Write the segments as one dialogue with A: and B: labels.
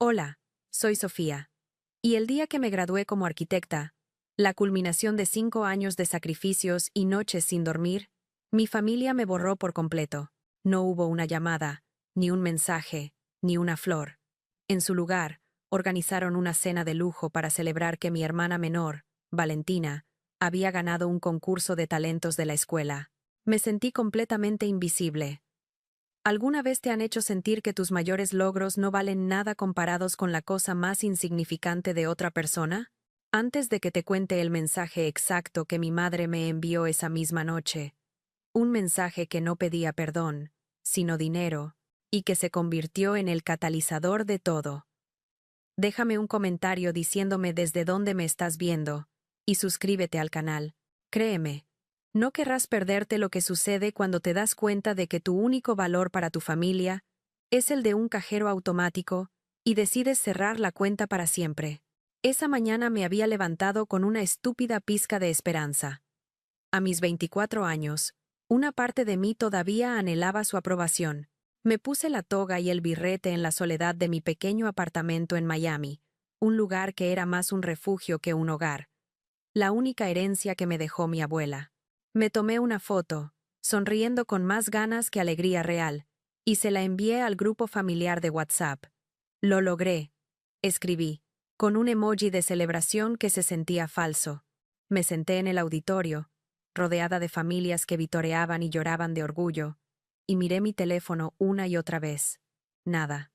A: Hola, soy Sofía. Y el día que me gradué como arquitecta, la culminación de 5 años de sacrificios y noches sin dormir, mi familia me borró por completo. No hubo una llamada, ni un mensaje, ni una flor. En su lugar, organizaron una cena de lujo para celebrar que mi hermana menor, Valentina, había ganado un concurso de talentos de la escuela. Me sentí completamente invisible. ¿Alguna vez te han hecho sentir que tus mayores logros no valen nada comparados con la cosa más insignificante de otra persona? Antes de que te cuente el mensaje exacto que mi madre me envió esa misma noche, un mensaje que no pedía perdón, sino dinero, y que se convirtió en el catalizador de todo. Déjame un comentario diciéndome desde dónde me estás viendo, y suscríbete al canal. Créeme, no querrás perderte lo que sucede cuando te das cuenta de que tu único valor para tu familia es el de un cajero automático y decides cerrar la cuenta para siempre. Esa mañana me había levantado con una estúpida pizca de esperanza. A mis 24 años, una parte de mí todavía anhelaba su aprobación. Me puse la toga y el birrete en la soledad de mi pequeño apartamento en Miami, un lugar que era más un refugio que un hogar, la única herencia que me dejó mi abuela. Me tomé una foto, sonriendo con más ganas que alegría real, y se la envié al grupo familiar de WhatsApp. Lo logré, escribí, con un emoji de celebración que se sentía falso. Me senté en el auditorio, rodeada de familias que vitoreaban y lloraban de orgullo, y miré mi teléfono una y otra vez. Nada.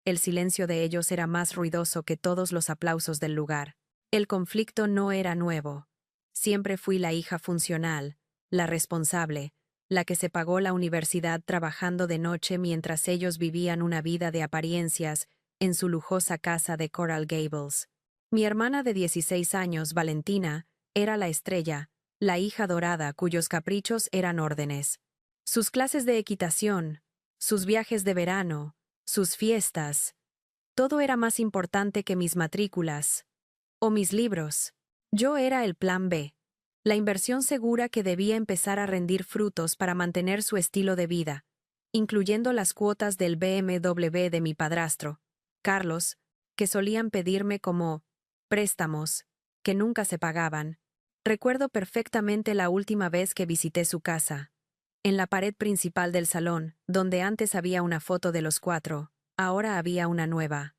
A: El silencio de ellos era más ruidoso que todos los aplausos del lugar. El conflicto no era nuevo. Siempre fui la hija funcional, la responsable, la que se pagó la universidad trabajando de noche mientras ellos vivían una vida de apariencias en su lujosa casa de Coral Gables. Mi hermana de 16 años, Valentina, era la estrella, la hija dorada cuyos caprichos eran órdenes. Sus clases de equitación, sus viajes de verano, sus fiestas, todo era más importante que mis matrículas o mis libros. Yo era el plan B, la inversión segura que debía empezar a rendir frutos para mantener su estilo de vida, incluyendo las cuotas del BMW de mi padrastro, Carlos, que solían pedirme como préstamos, que nunca se pagaban. Recuerdo perfectamente la última vez que visité su casa. En la pared principal del salón, donde antes había una foto de los cuatro, ahora había una nueva.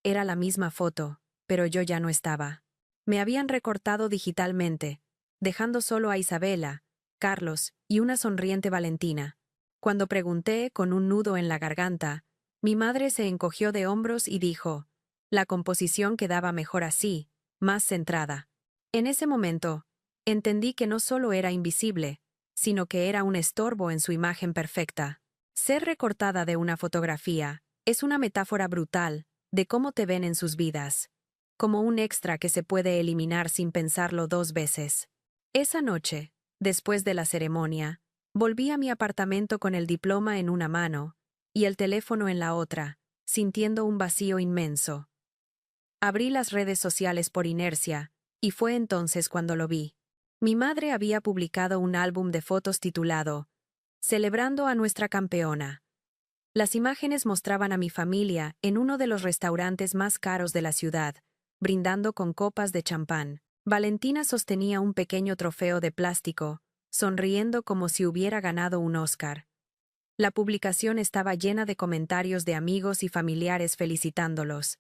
A: Era la misma foto, pero yo ya no estaba. Me habían recortado digitalmente, dejando solo a Isabela, Carlos y una sonriente Valentina. Cuando pregunté, con un nudo en la garganta, mi madre se encogió de hombros y dijo, la composición quedaba mejor así, más centrada. En ese momento, entendí que no solo era invisible, sino que era un estorbo en su imagen perfecta. Ser recortada de una fotografía es una metáfora brutal de cómo te ven en sus vidas, como un extra que se puede eliminar sin pensarlo 2 veces. Esa noche, después de la ceremonia, volví a mi apartamento con el diploma en una mano y el teléfono en la otra, sintiendo un vacío inmenso. Abrí las redes sociales por inercia, y fue entonces cuando lo vi. Mi madre había publicado un álbum de fotos titulado Celebrando a nuestra campeona. Las imágenes mostraban a mi familia en uno de los restaurantes más caros de la ciudad, brindando con copas de champán. Valentina sostenía un pequeño trofeo de plástico, sonriendo como si hubiera ganado un Oscar. La publicación estaba llena de comentarios de amigos y familiares felicitándolos.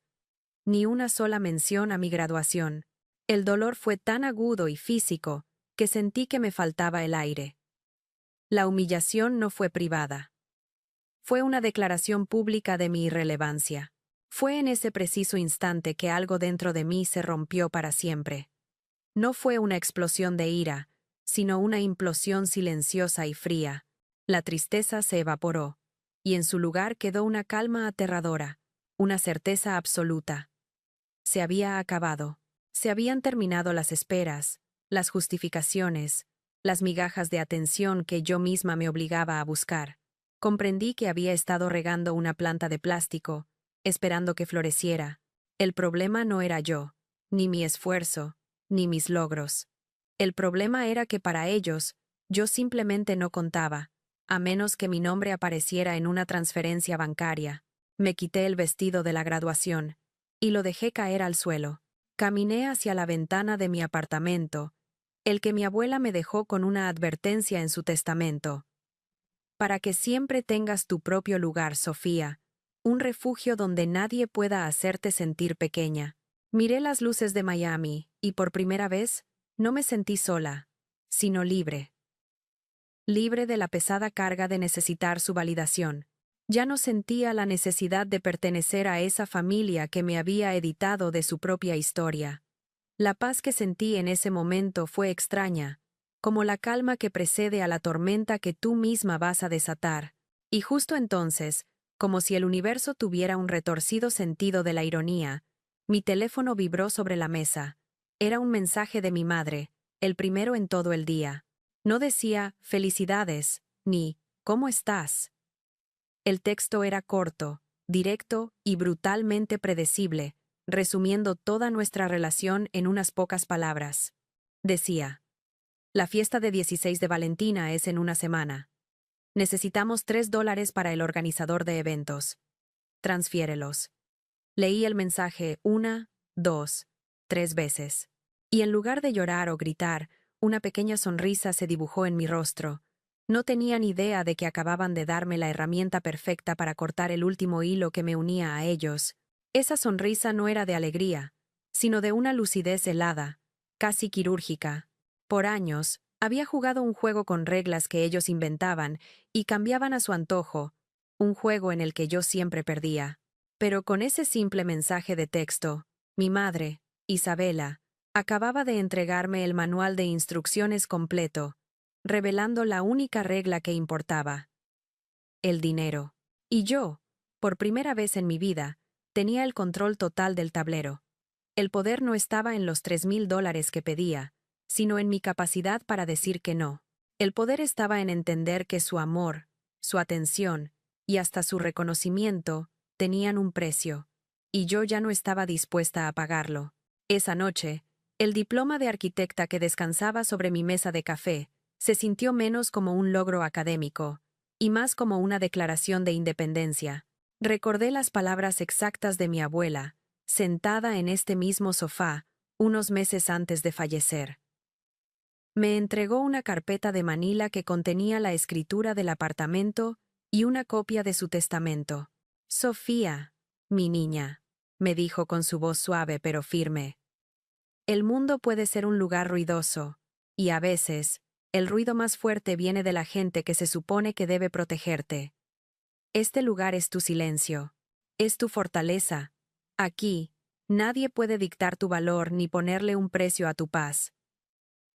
A: Ni una sola mención a mi graduación. El dolor fue tan agudo y físico que sentí que me faltaba el aire. La humillación no fue privada. Fue una declaración pública de mi irrelevancia. Fue en ese preciso instante que algo dentro de mí se rompió para siempre. No fue una explosión de ira, sino una implosión silenciosa y fría. La tristeza se evaporó, y en su lugar quedó una calma aterradora, una certeza absoluta. Se había acabado. Se habían terminado las esperas, las justificaciones, las migajas de atención que yo misma me obligaba a buscar. Comprendí que había estado regando una planta de plástico, esperando que floreciera. El problema no era yo, ni mi esfuerzo, ni mis logros. El problema era que para ellos, yo simplemente no contaba, a menos que mi nombre apareciera en una transferencia bancaria. Me quité el vestido de la graduación y lo dejé caer al suelo. Caminé hacia la ventana de mi apartamento, el que mi abuela me dejó con una advertencia en su testamento. Para que siempre tengas tu propio lugar, Sofía, un refugio donde nadie pueda hacerte sentir pequeña. Miré las luces de Miami y por primera vez no me sentí sola, sino libre. Libre de la pesada carga de necesitar su validación. Ya no sentía la necesidad de pertenecer a esa familia que me había editado de su propia historia. La paz que sentí en ese momento fue extraña, como la calma que precede a la tormenta que tú misma vas a desatar. Y justo entonces, como si el universo tuviera un retorcido sentido de la ironía, mi teléfono vibró sobre la mesa. Era un mensaje de mi madre, el primero en todo el día. No decía, felicidades, ni, ¿cómo estás? El texto era corto, directo y brutalmente predecible, resumiendo toda nuestra relación en unas pocas palabras. Decía: la fiesta de 16 de Valentina es en una semana. Necesitamos $3 para el organizador de eventos. Transfiérelos. Leí el mensaje 1, 2, 3 veces. Y en lugar de llorar o gritar, una pequeña sonrisa se dibujó en mi rostro. No tenía ni idea de que acababan de darme la herramienta perfecta para cortar el último hilo que me unía a ellos. Esa sonrisa no era de alegría, sino de una lucidez helada, casi quirúrgica. Por años, había jugado un juego con reglas que ellos inventaban y cambiaban a su antojo, un juego en el que yo siempre perdía. Pero con ese simple mensaje de texto, mi madre, Isabela, acababa de entregarme el manual de instrucciones completo, revelando la única regla que importaba: el dinero. Y yo, por primera vez en mi vida, tenía el control total del tablero. El poder no estaba en los $3,000 que pedía, sino en mi capacidad para decir que no. El poder estaba en entender que su amor, su atención y hasta su reconocimiento tenían un precio, y yo ya no estaba dispuesta a pagarlo. Esa noche, el diploma de arquitecta que descansaba sobre mi mesa de café se sintió menos como un logro académico, y más como una declaración de independencia. Recordé las palabras exactas de mi abuela, sentada en este mismo sofá, unos meses antes de fallecer. Me entregó una carpeta de Manila que contenía la escritura del apartamento y una copia de su testamento. Sofía, mi niña, me dijo con su voz suave pero firme. El mundo puede ser un lugar ruidoso, y a veces, el ruido más fuerte viene de la gente que se supone que debe protegerte. Este lugar es tu silencio. Es tu fortaleza. Aquí, nadie puede dictar tu valor ni ponerle un precio a tu paz.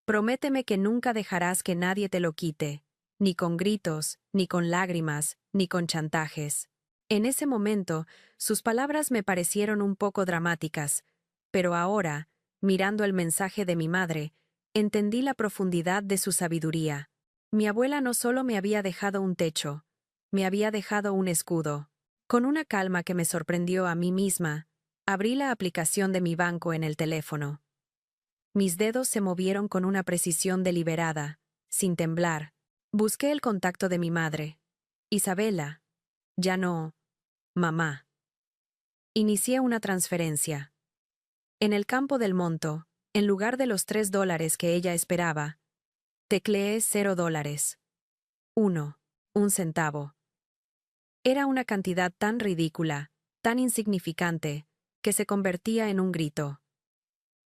A: Prométeme que nunca dejarás que nadie te lo quite, ni con gritos, ni con lágrimas, ni con chantajes. En ese momento, sus palabras me parecieron un poco dramáticas, pero ahora, mirando el mensaje de mi madre, entendí la profundidad de su sabiduría. Mi abuela no solo me había dejado un techo, me había dejado un escudo. Con una calma que me sorprendió a mí misma, abrí la aplicación de mi banco en el teléfono. Mis dedos se movieron con una precisión deliberada, sin temblar. Busqué el contacto de mi madre. Isabela. Ya no. Mamá. Inicié una transferencia. En el campo del monto, en lugar de los $3 que ella esperaba, tecleé $0. 1 centavo. Era una cantidad tan ridícula, tan insignificante, que se convertía en un grito.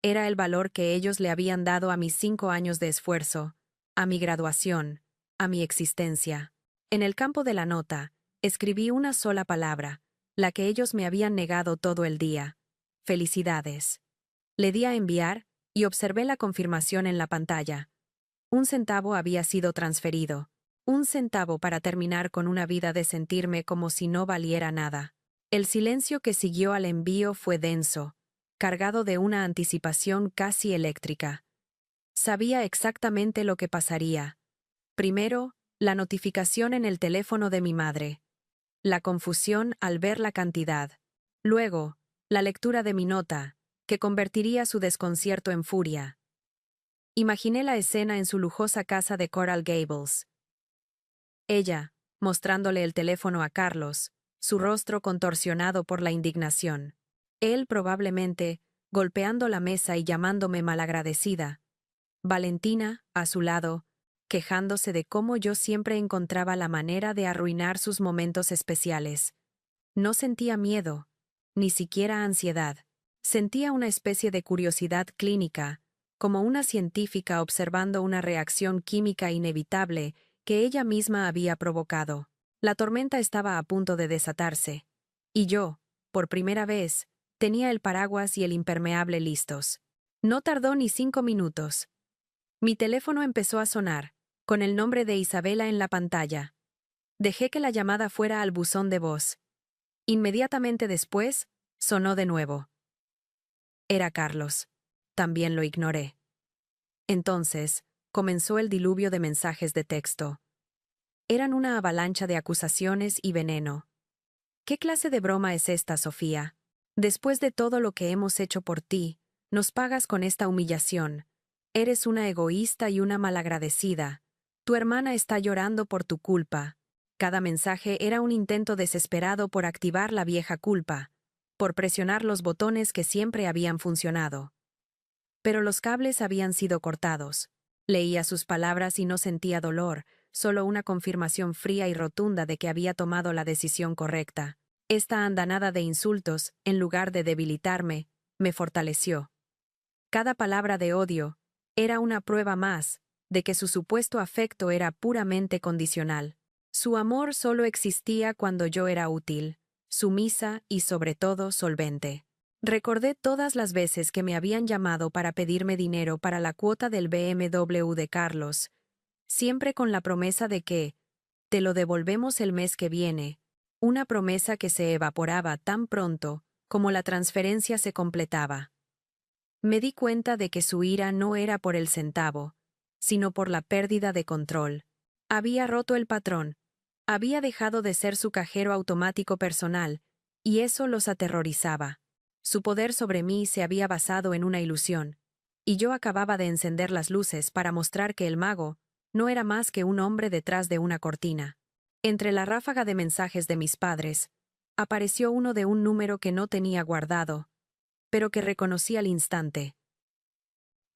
A: Era el valor que ellos le habían dado a mis 5 años de esfuerzo, a mi graduación, a mi existencia. En el campo de la nota, escribí una sola palabra, la que ellos me habían negado todo el día: felicidades. Le di a enviar y observé la confirmación en la pantalla. 1 centavo había sido transferido. 1 centavo para terminar con una vida de sentirme como si no valiera nada. El silencio que siguió al envío fue denso, cargado de una anticipación casi eléctrica. Sabía exactamente lo que pasaría. Primero, la notificación en el teléfono de mi madre. La confusión al ver la cantidad. Luego, la lectura de mi nota, que convertiría su desconcierto en furia. Imaginé la escena en su lujosa casa de Coral Gables. Ella, mostrándole el teléfono a Carlos, su rostro contorsionado por la indignación. Él probablemente, golpeando la mesa y llamándome malagradecida. Valentina, a su lado, quejándose de cómo yo siempre encontraba la manera de arruinar sus momentos especiales. No sentía miedo, ni siquiera ansiedad. Sentía una especie de curiosidad clínica, como una científica observando una reacción química inevitable que ella misma había provocado. La tormenta estaba a punto de desatarse, y yo, por primera vez, tenía el paraguas y el impermeable listos. No tardó ni 5 minutos. Mi teléfono empezó a sonar, con el nombre de Isabela en la pantalla. Dejé que la llamada fuera al buzón de voz. Inmediatamente después, sonó de nuevo. Era Carlos. También lo ignoré. Entonces, comenzó el diluvio de mensajes de texto. Eran una avalancha de acusaciones y veneno. ¿Qué clase de broma es esta, Sofía? Después de todo lo que hemos hecho por ti, nos pagas con esta humillación. Eres una egoísta y una malagradecida. Tu hermana está llorando por tu culpa. Cada mensaje era un intento desesperado por activar la vieja culpa, por presionar los botones que siempre habían funcionado. Pero los cables habían sido cortados. Leía sus palabras y no sentía dolor, solo una confirmación fría y rotunda de que había tomado la decisión correcta. Esta andanada de insultos, en lugar de debilitarme, me fortaleció. Cada palabra de odio era una prueba más de que su supuesto afecto era puramente condicional. Su amor solo existía cuando yo era útil, sumisa y sobre todo solvente. Recordé todas las veces que me habían llamado para pedirme dinero para la cuota del BMW de Carlos, siempre con la promesa de que, te lo devolvemos el mes que viene, una promesa que se evaporaba tan pronto como la transferencia se completaba. Me di cuenta de que su ira no era por el centavo, sino por la pérdida de control. Había roto el patrón, había dejado de ser su cajero automático personal, y eso los aterrorizaba. Su poder sobre mí se había basado en una ilusión, y yo acababa de encender las luces para mostrar que el mago no era más que un hombre detrás de una cortina. Entre la ráfaga de mensajes de mis padres, apareció uno de un número que no tenía guardado, pero que reconocí al instante.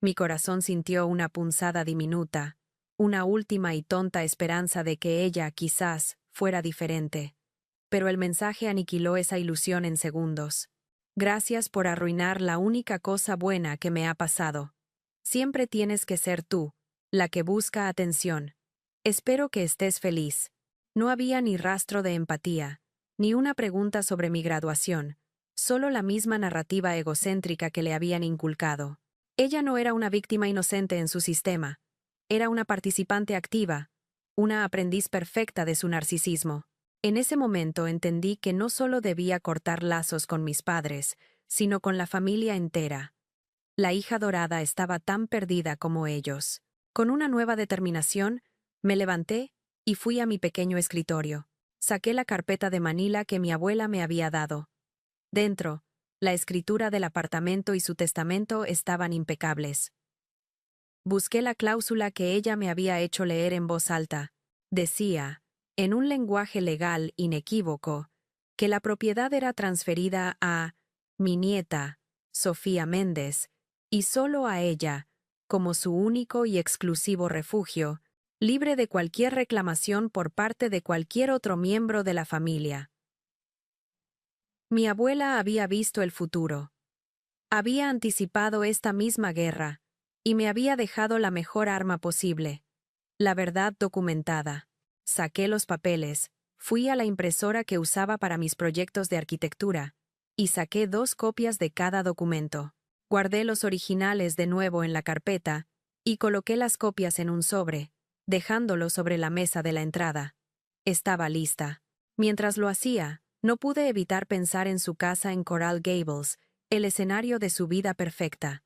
A: Mi corazón sintió una punzada diminuta, una última y tonta esperanza de que ella, quizás, fuera diferente. Pero el mensaje aniquiló esa ilusión en segundos. Gracias por arruinar la única cosa buena que me ha pasado. Siempre tienes que ser tú, la que busca atención. Espero que estés feliz. No había ni rastro de empatía, ni una pregunta sobre mi graduación, solo la misma narrativa egocéntrica que le habían inculcado. Ella no era una víctima inocente en su sistema, era una participante activa, una aprendiz perfecta de su narcisismo. En ese momento entendí que no solo debía cortar lazos con mis padres, sino con la familia entera. La hija dorada estaba tan perdida como ellos. Con una nueva determinación, me levanté y fui a mi pequeño escritorio. Saqué la carpeta de Manila que mi abuela me había dado. Dentro, la escritura del apartamento y su testamento estaban impecables. Busqué la cláusula que ella me había hecho leer en voz alta. Decía, en un lenguaje legal inequívoco, que la propiedad era transferida a mi nieta, Sofía Méndez, y solo a ella, como su único y exclusivo refugio, libre de cualquier reclamación por parte de cualquier otro miembro de la familia. Mi abuela había visto el futuro. Había anticipado esta misma guerra, y me había dejado la mejor arma posible, la verdad documentada. Saqué los papeles, fui a la impresora que usaba para mis proyectos de arquitectura, y saqué 2 copias de cada documento. Guardé los originales de nuevo en la carpeta, y coloqué las copias en un sobre, dejándolo sobre la mesa de la entrada. Estaba lista. Mientras lo hacía, no pude evitar pensar en su casa en Coral Gables, el escenario de su vida perfecta.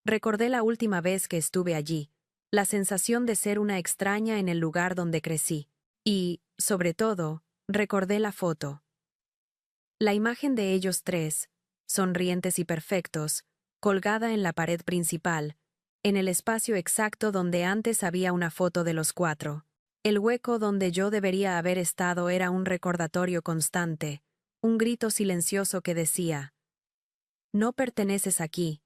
A: Recordé la última vez que estuve allí, la sensación de ser una extraña en el lugar donde crecí. Y, sobre todo, recordé la foto. La imagen de ellos 3, sonrientes y perfectos, colgada en la pared principal, en el espacio exacto donde antes había una foto de los 4. El hueco donde yo debería haber estado era un recordatorio constante, un grito silencioso que decía: no perteneces aquí.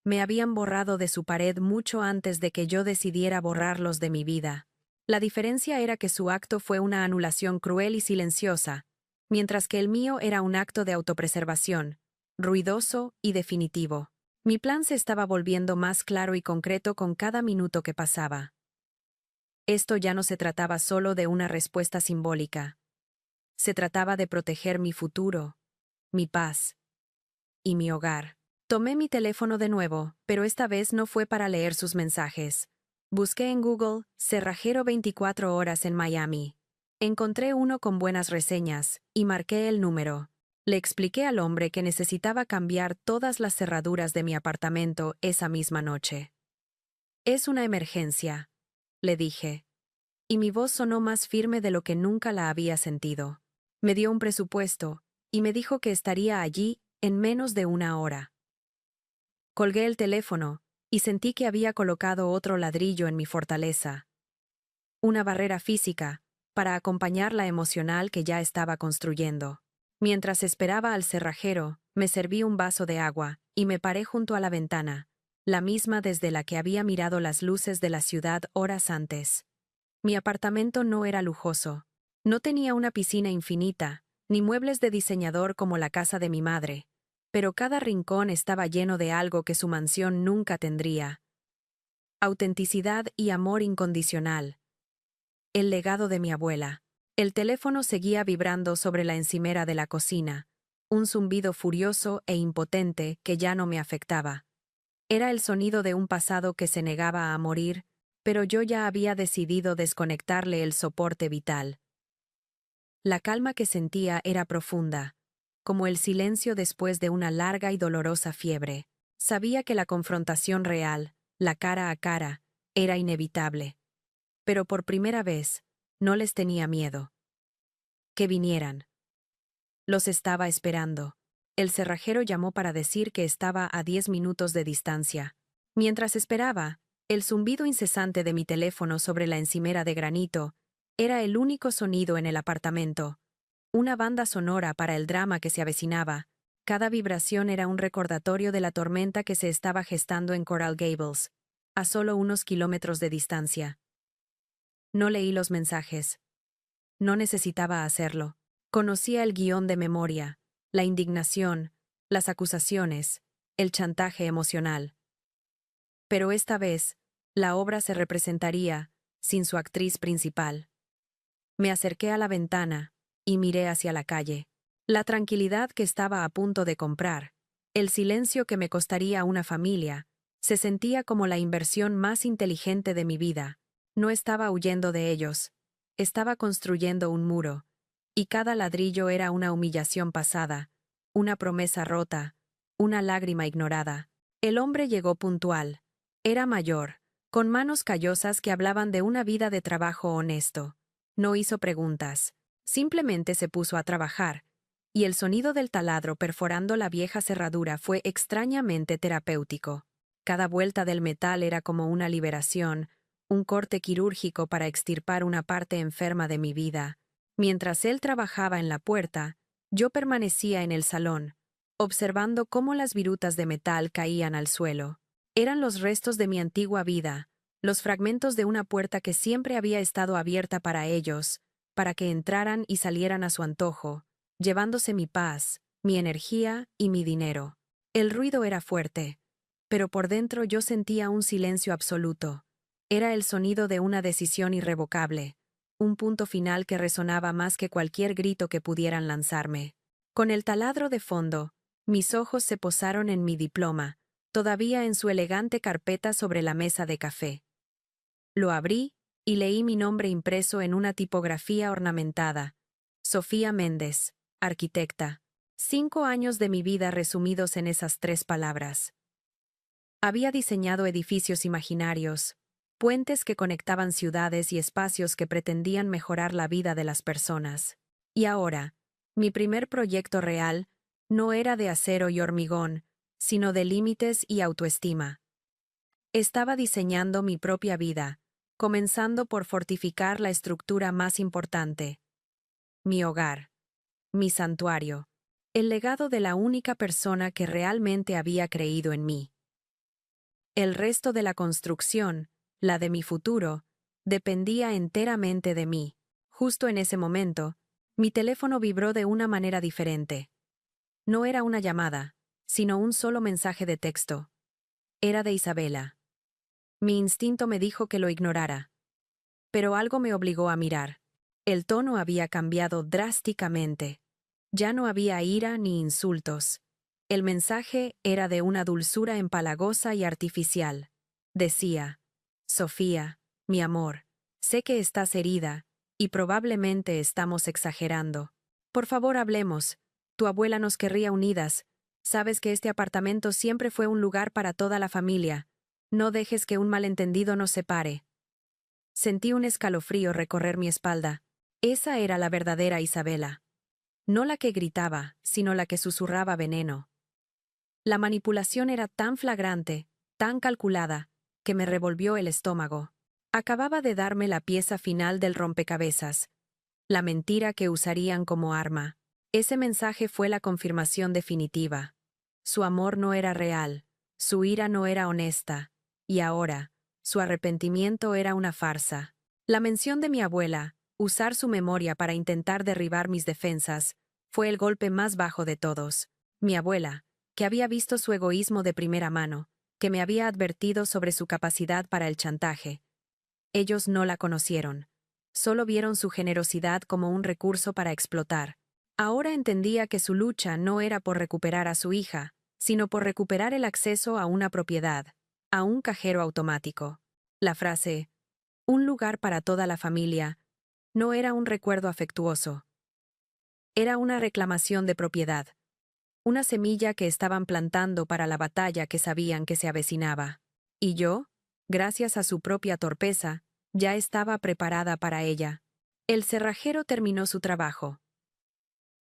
A: Me habían borrado de su pared mucho antes de que yo decidiera borrarlos de mi vida. La diferencia era que su acto fue una anulación cruel y silenciosa, mientras que el mío era un acto de autopreservación, ruidoso y definitivo. Mi plan se estaba volviendo más claro y concreto con cada minuto que pasaba. Esto ya no se trataba solo de una respuesta simbólica. Se trataba de proteger mi futuro, mi paz y mi hogar. Tomé mi teléfono de nuevo, pero esta vez no fue para leer sus mensajes. Busqué en Google cerrajero 24 horas en Miami. Encontré uno con buenas reseñas y marqué el número. Le expliqué al hombre que necesitaba cambiar todas las cerraduras de mi apartamento esa misma noche. Es una emergencia, le dije, y mi voz sonó más firme de lo que nunca la había sentido. Me dio un presupuesto y me dijo que estaría allí en menos de una hora. Colgué el teléfono y sentí que había colocado otro ladrillo en mi fortaleza. Una barrera física, para acompañar la emocional que ya estaba construyendo. Mientras esperaba al cerrajero, me serví un vaso de agua y me paré junto a la ventana, la misma desde la que había mirado las luces de la ciudad horas antes. Mi apartamento no era lujoso. No tenía una piscina infinita, ni muebles de diseñador como la casa de mi madre, pero cada rincón estaba lleno de algo que su mansión nunca tendría. Autenticidad y amor incondicional. El legado de mi abuela. El teléfono seguía vibrando sobre la encimera de la cocina, un zumbido furioso e impotente que ya no me afectaba. Era el sonido de un pasado que se negaba a morir, pero yo ya había decidido desconectarle el soporte vital. La calma que sentía era profunda, como el silencio después de una larga y dolorosa fiebre. Sabía que la confrontación real, la cara a cara, era inevitable. Pero por primera vez, no les tenía miedo. Que vinieran. Los estaba esperando. El cerrajero llamó para decir que estaba a 10 minutos de distancia. Mientras esperaba, el zumbido incesante de mi teléfono sobre la encimera de granito era el único sonido en el apartamento. Una banda sonora para el drama que se avecinaba. Cada vibración era un recordatorio de la tormenta que se estaba gestando en Coral Gables, a solo unos kilómetros de distancia. No leí los mensajes. No necesitaba hacerlo. Conocía el guión de memoria, la indignación, las acusaciones, el chantaje emocional. Pero esta vez, la obra se representaría sin su actriz principal. Me acerqué a la ventana y miré hacia la calle. La tranquilidad que estaba a punto de comprar, el silencio que me costaría una familia, se sentía como la inversión más inteligente de mi vida. No estaba huyendo de ellos. Estaba construyendo un muro, y cada ladrillo era una humillación pasada, una promesa rota, una lágrima ignorada. El hombre llegó puntual. Era mayor, con manos callosas que hablaban de una vida de trabajo honesto. No hizo preguntas, simplemente se puso a trabajar, y el sonido del taladro perforando la vieja cerradura fue extrañamente terapéutico. Cada vuelta del metal era como una liberación, un corte quirúrgico para extirpar una parte enferma de mi vida. Mientras él trabajaba en la puerta, yo permanecía en el salón, observando cómo las virutas de metal caían al suelo. Eran los restos de mi antigua vida, los fragmentos de una puerta que siempre había estado abierta para ellos, para que entraran y salieran a su antojo, llevándose mi paz, mi energía y mi dinero. El ruido era fuerte, pero por dentro yo sentía un silencio absoluto. Era el sonido de una decisión irrevocable, un punto final que resonaba más que cualquier grito que pudieran lanzarme. Con el taladro de fondo, mis ojos se posaron en mi diploma, todavía en su elegante carpeta sobre la mesa de café. Lo abrí y leí mi nombre impreso en una tipografía ornamentada. Sofía Méndez, arquitecta. 5 años de mi vida resumidos en esas 3 palabras. Había diseñado edificios imaginarios, puentes que conectaban ciudades y espacios que pretendían mejorar la vida de las personas. Y ahora, mi primer proyecto real no era de acero y hormigón, sino de límites y autoestima. Estaba diseñando mi propia vida, comenzando por fortificar la estructura más importante. Mi hogar. Mi santuario. El legado de la única persona que realmente había creído en mí. El resto de la construcción, la de mi futuro, dependía enteramente de mí. Justo en ese momento, mi teléfono vibró de una manera diferente. No era una llamada, sino un solo mensaje de texto. Era de Isabela. Mi instinto me dijo que lo ignorara. Pero algo me obligó a mirar. El tono había cambiado drásticamente. Ya no había ira ni insultos. El mensaje era de una dulzura empalagosa y artificial. Decía: Sofía, mi amor, sé que estás herida, y probablemente estamos exagerando. Por favor, hablemos. Tu abuela nos querría unidas. Sabes que este apartamento siempre fue un lugar para toda la familia. No dejes que un malentendido nos separe. Sentí un escalofrío recorrer mi espalda. Esa era la verdadera Isabela. No la que gritaba, sino la que susurraba veneno. La manipulación era tan flagrante, tan calculada, que me revolvió el estómago. Acababa de darme la pieza final del rompecabezas, la mentira que usarían como arma. Ese mensaje fue la confirmación definitiva. Su amor no era real, su ira no era honesta, y ahora, su arrepentimiento era una farsa. La mención de mi abuela, usar su memoria para intentar derribar mis defensas, fue el golpe más bajo de todos. Mi abuela, que había visto su egoísmo de primera mano, que me había advertido sobre su capacidad para el chantaje. Ellos no la conocieron. Solo vieron su generosidad como un recurso para explotar. Ahora entendía que su lucha no era por recuperar a su hija, sino por recuperar el acceso a una propiedad, a un cajero automático. La frase, un lugar para toda la familia, no era un recuerdo afectuoso. Era una reclamación de propiedad. Una semilla que estaban plantando para la batalla que sabían que se avecinaba. Y yo, gracias a su propia torpeza, ya estaba preparada para ella. El cerrajero terminó su trabajo.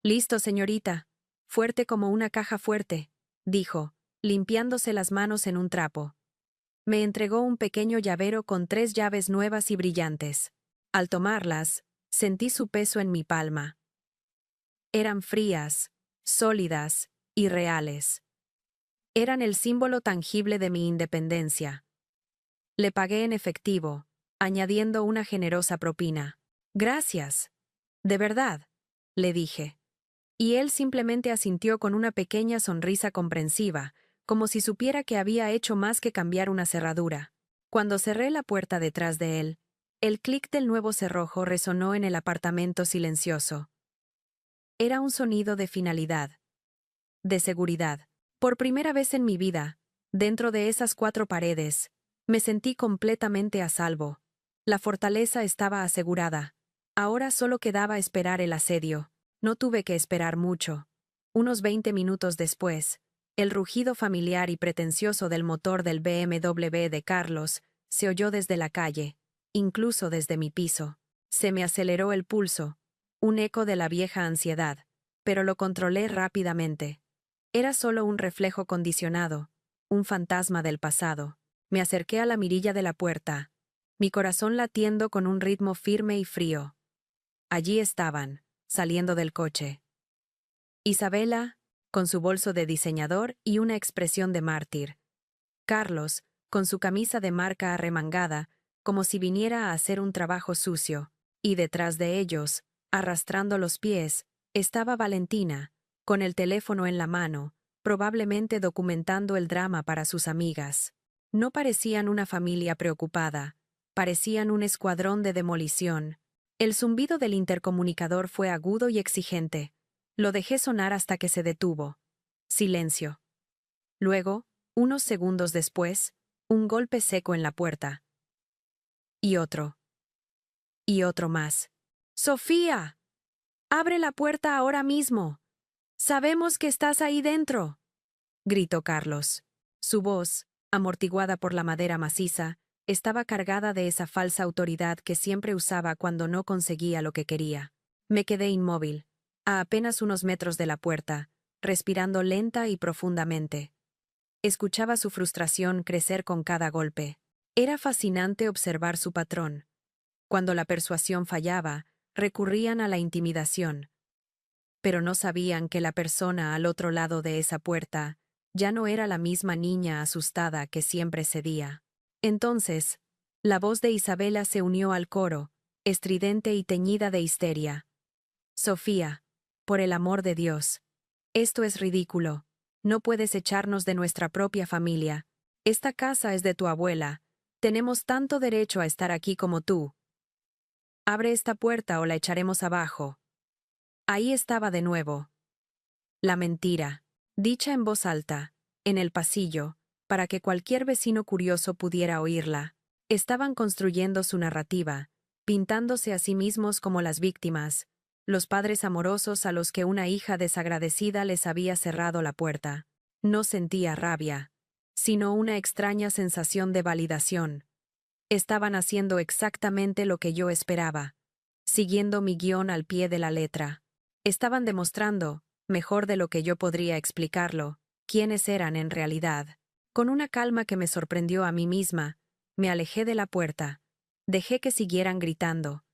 A: «Listo, señorita. Fuerte como una caja fuerte», dijo, limpiándose las manos en un trapo. Me entregó un pequeño llavero con 3 llaves nuevas y brillantes. Al tomarlas, sentí su peso en mi palma. Eran frías, sólidas y reales. Eran el símbolo tangible de mi independencia. Le pagué en efectivo, añadiendo una generosa propina. «Gracias. De verdad», le dije. Y él simplemente asintió con una pequeña sonrisa comprensiva, como si supiera que había hecho más que cambiar una cerradura. Cuando cerré la puerta detrás de él, el clic del nuevo cerrojo resonó en el apartamento silencioso. Era un sonido de finalidad, de seguridad. Por primera vez en mi vida, dentro de esas 4 paredes, me sentí completamente a salvo. La fortaleza estaba asegurada. Ahora solo quedaba esperar el asedio. No tuve que esperar mucho. Unos 20 minutos después, el rugido familiar y pretencioso del motor del BMW de Carlos se oyó desde la calle, incluso desde mi piso. Se me aceleró el pulso, un eco de la vieja ansiedad, pero lo controlé rápidamente. Era solo un reflejo condicionado, un fantasma del pasado. Me acerqué a la mirilla de la puerta, mi corazón latiendo con un ritmo firme y frío. Allí estaban, saliendo del coche. Isabela, con su bolso de diseñador y una expresión de mártir. Carlos, con su camisa de marca arremangada, como si viniera a hacer un trabajo sucio. Y detrás de ellos, arrastrando los pies, estaba Valentina, con el teléfono en la mano, probablemente documentando el drama para sus amigas. No parecían una familia preocupada, parecían un escuadrón de demolición. El zumbido del intercomunicador fue agudo y exigente. Lo dejé sonar hasta que se detuvo. Silencio. Luego, unos segundos después, un golpe seco en la puerta. Y otro. Y otro más. «¡Sofía! ¡Abre la puerta ahora mismo! ¡Sabemos que estás ahí dentro!», gritó Carlos. Su voz, amortiguada por la madera maciza, estaba cargada de esa falsa autoridad que siempre usaba cuando no conseguía lo que quería. Me quedé inmóvil, a apenas unos metros de la puerta, respirando lenta y profundamente. Escuchaba su frustración crecer con cada golpe. Era fascinante observar su patrón. Cuando la persuasión fallaba, recurrían a la intimidación. Pero no sabían que la persona al otro lado de esa puerta ya no era la misma niña asustada que siempre cedía. Entonces, la voz de Isabela se unió al coro, estridente y teñida de histeria. Sofía, por el amor de Dios. Esto es ridículo. No puedes echarnos de nuestra propia familia. Esta casa es de tu abuela. Tenemos tanto derecho a estar aquí como tú. Abre esta puerta o la echaremos abajo. Ahí estaba de nuevo. La mentira, dicha en voz alta, en el pasillo, para que cualquier vecino curioso pudiera oírla. Estaban construyendo su narrativa, pintándose a sí mismos como las víctimas, los padres amorosos a los que una hija desagradecida les había cerrado la puerta. No sentía rabia, sino una extraña sensación de validación. Estaban haciendo exactamente lo que yo esperaba, siguiendo mi guión al pie de la letra. Estaban demostrando, mejor de lo que yo podría explicarlo, quiénes eran en realidad. Con una calma que me sorprendió a mí misma, me alejé de la puerta. Dejé que siguieran gritando.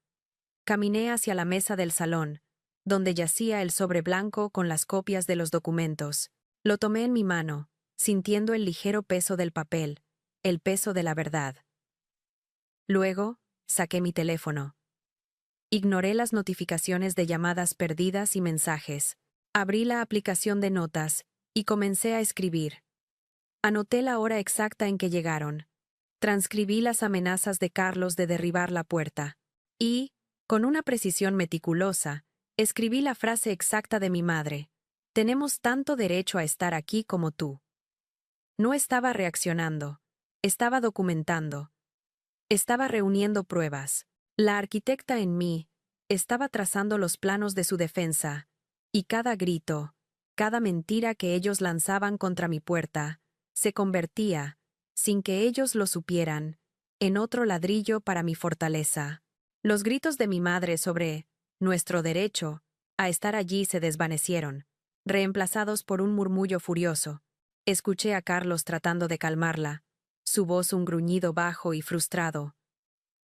A: Caminé hacia la mesa del salón, donde yacía el sobre blanco con las copias de los documentos. Lo tomé en mi mano, sintiendo el ligero peso del papel, el peso de la verdad. Luego, saqué mi teléfono. Ignoré las notificaciones de llamadas perdidas y mensajes. Abrí la aplicación de notas y comencé a escribir. Anoté la hora exacta en que llegaron. Transcribí las amenazas de Carlos de derribar la puerta. Y, con una precisión meticulosa, escribí la frase exacta de mi madre. Tenemos tanto derecho a estar aquí como tú. No estaba reaccionando. Estaba documentando. Estaba reuniendo pruebas. La arquitecta en mí estaba trazando los planos de su defensa, y cada grito, cada mentira que ellos lanzaban contra mi puerta, se convertía, sin que ellos lo supieran, en otro ladrillo para mi fortaleza. Los gritos de mi madre sobre nuestro derecho a estar allí se desvanecieron, reemplazados por un murmullo furioso. Escuché a Carlos tratando de calmarla, su voz un gruñido bajo y frustrado.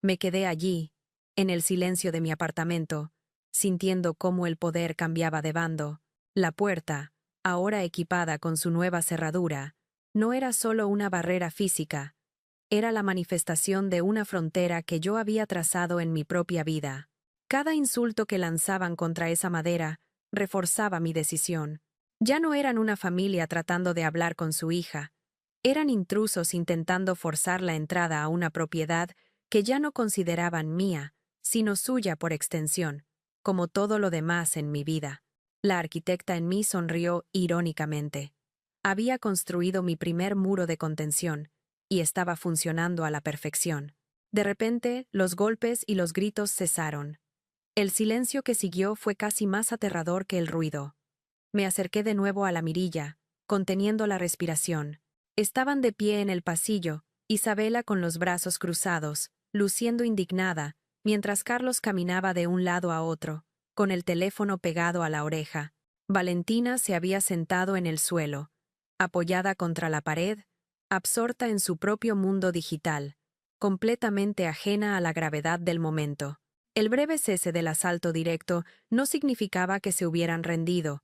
A: Me quedé allí, en el silencio de mi apartamento, sintiendo cómo el poder cambiaba de bando. La puerta, ahora equipada con su nueva cerradura, no era solo una barrera física, era la manifestación de una frontera que yo había trazado en mi propia vida. Cada insulto que lanzaban contra esa madera reforzaba mi decisión. Ya no eran una familia tratando de hablar con su hija, eran intrusos intentando forzar la entrada a una propiedad que ya no consideraban mía, sino suya por extensión, como todo lo demás en mi vida. La arquitecta en mí sonrió irónicamente. Había construido mi primer muro de contención, y estaba funcionando a la perfección. De repente, los golpes y los gritos cesaron. El silencio que siguió fue casi más aterrador que el ruido. Me acerqué de nuevo a la mirilla, conteniendo la respiración. Estaban de pie en el pasillo, Isabela con los brazos cruzados, luciendo indignada, mientras Carlos caminaba de un lado a otro, con el teléfono pegado a la oreja. Valentina se había sentado en el suelo, apoyada contra la pared, absorta en su propio mundo digital, completamente ajena a la gravedad del momento. El breve cese del asalto directo no significaba que se hubieran rendido,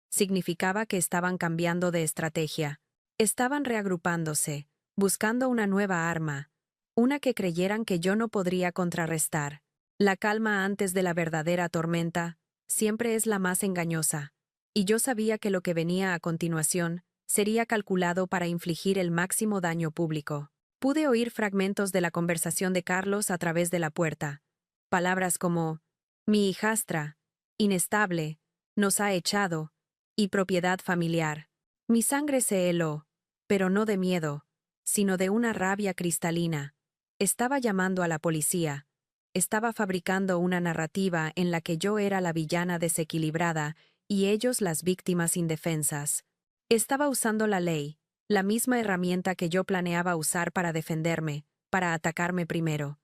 A: significaba que estaban cambiando de estrategia. Estaban reagrupándose, buscando una nueva arma, una que creyeran que yo no podría contrarrestar. La calma antes de la verdadera tormenta siempre es la más engañosa, y yo sabía que lo que venía a continuación sería calculado para infligir el máximo daño público. Pude oír fragmentos de la conversación de Carlos a través de la puerta. Palabras como, mi hijastra, inestable, nos ha echado, y propiedad familiar. Mi sangre se heló, pero no de miedo, sino de una rabia cristalina. Estaba llamando a la policía. Estaba fabricando una narrativa en la que yo era la villana desequilibrada y ellos las víctimas indefensas. Estaba usando la ley, la misma herramienta que yo planeaba usar para defenderme, para atacarme primero.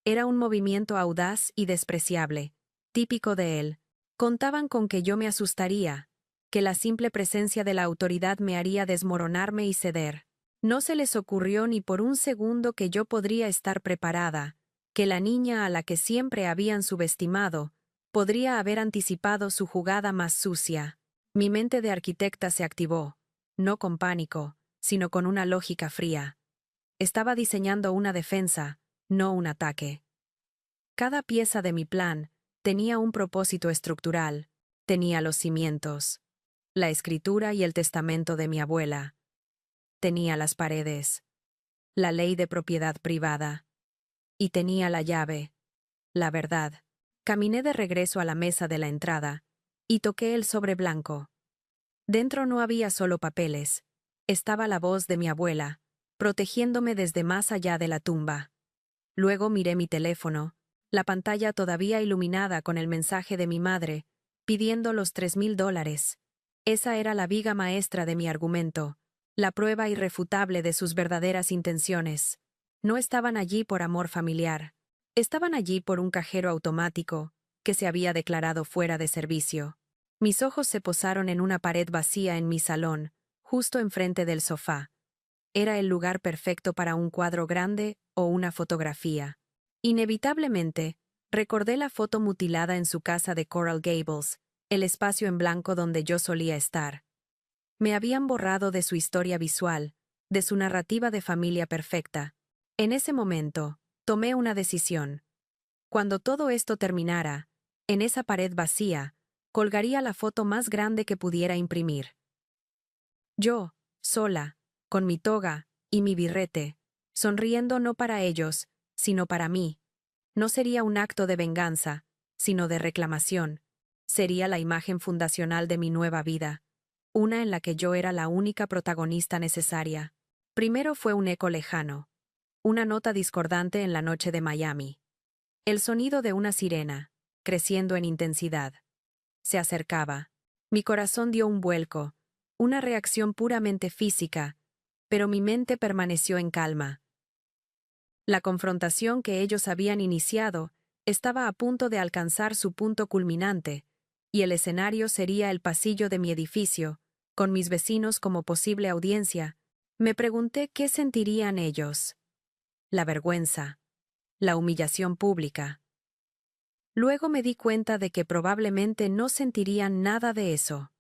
A: Era un movimiento audaz y despreciable, típico de él. Contaban con que yo me asustaría, que la simple presencia de la autoridad me haría desmoronarme y ceder. No se les ocurrió ni por un segundo que yo podría estar preparada, que la niña a la que siempre habían subestimado podría haber anticipado su jugada más sucia. Mi mente de arquitecta se activó, no con pánico, sino con una lógica fría. Estaba diseñando una defensa, no un ataque. Cada pieza de mi plan tenía un propósito estructural, tenía los cimientos, la escritura y el testamento de mi abuela. Tenía las paredes, la ley de propiedad privada. Y tenía la llave, la verdad. Caminé de regreso a la mesa de la entrada y toqué el sobre blanco. Dentro no había solo papeles, estaba la voz de mi abuela, protegiéndome desde más allá de la tumba. Luego miré mi teléfono, la pantalla todavía iluminada con el mensaje de mi madre, pidiendo los $3,000. Esa era la viga maestra de mi argumento, la prueba irrefutable de sus verdaderas intenciones. No estaban allí por amor familiar. Estaban allí por un cajero automático, que se había declarado fuera de servicio. Mis ojos se posaron en una pared vacía en mi salón, justo enfrente del sofá. Era el lugar perfecto para un cuadro grande o una fotografía. Inevitablemente, recordé la foto mutilada en su casa de Coral Gables, el espacio en blanco donde yo solía estar. Me habían borrado de su historia visual, de su narrativa de familia perfecta. En ese momento, tomé una decisión. Cuando todo esto terminara, en esa pared vacía, colgaría la foto más grande que pudiera imprimir. Yo, sola, con mi toga y mi birrete, sonriendo no para ellos, sino para mí. No sería un acto de venganza, sino de reclamación. Sería la imagen fundacional de mi nueva vida, una en la que yo era la única protagonista necesaria. Primero fue un eco lejano, una nota discordante en la noche de Miami. El sonido de una sirena, creciendo en intensidad. Se acercaba. Mi corazón dio un vuelco, una reacción puramente física, pero mi mente permaneció en calma. La confrontación que ellos habían iniciado estaba a punto de alcanzar su punto culminante, y el escenario sería el pasillo de mi edificio, con mis vecinos como posible audiencia. Me pregunté qué sentirían ellos. La vergüenza, la humillación pública. Luego me di cuenta de que probablemente no sentirían nada de eso.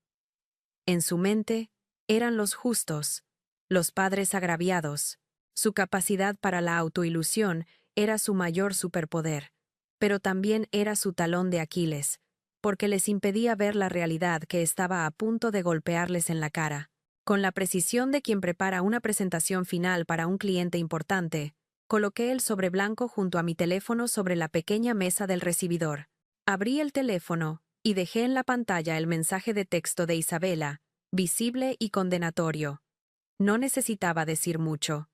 A: En su mente, eran los justos, los padres agraviados. Su capacidad para la autoilusión era su mayor superpoder, pero también era su talón de Aquiles, porque les impedía ver la realidad que estaba a punto de golpearles en la cara. Con la precisión de quien prepara una presentación final para un cliente importante, coloqué el sobre blanco junto a mi teléfono sobre la pequeña mesa del recibidor. Abrí el teléfono y dejé en la pantalla el mensaje de texto de Isabela, visible y condenatorio. No necesitaba decir mucho.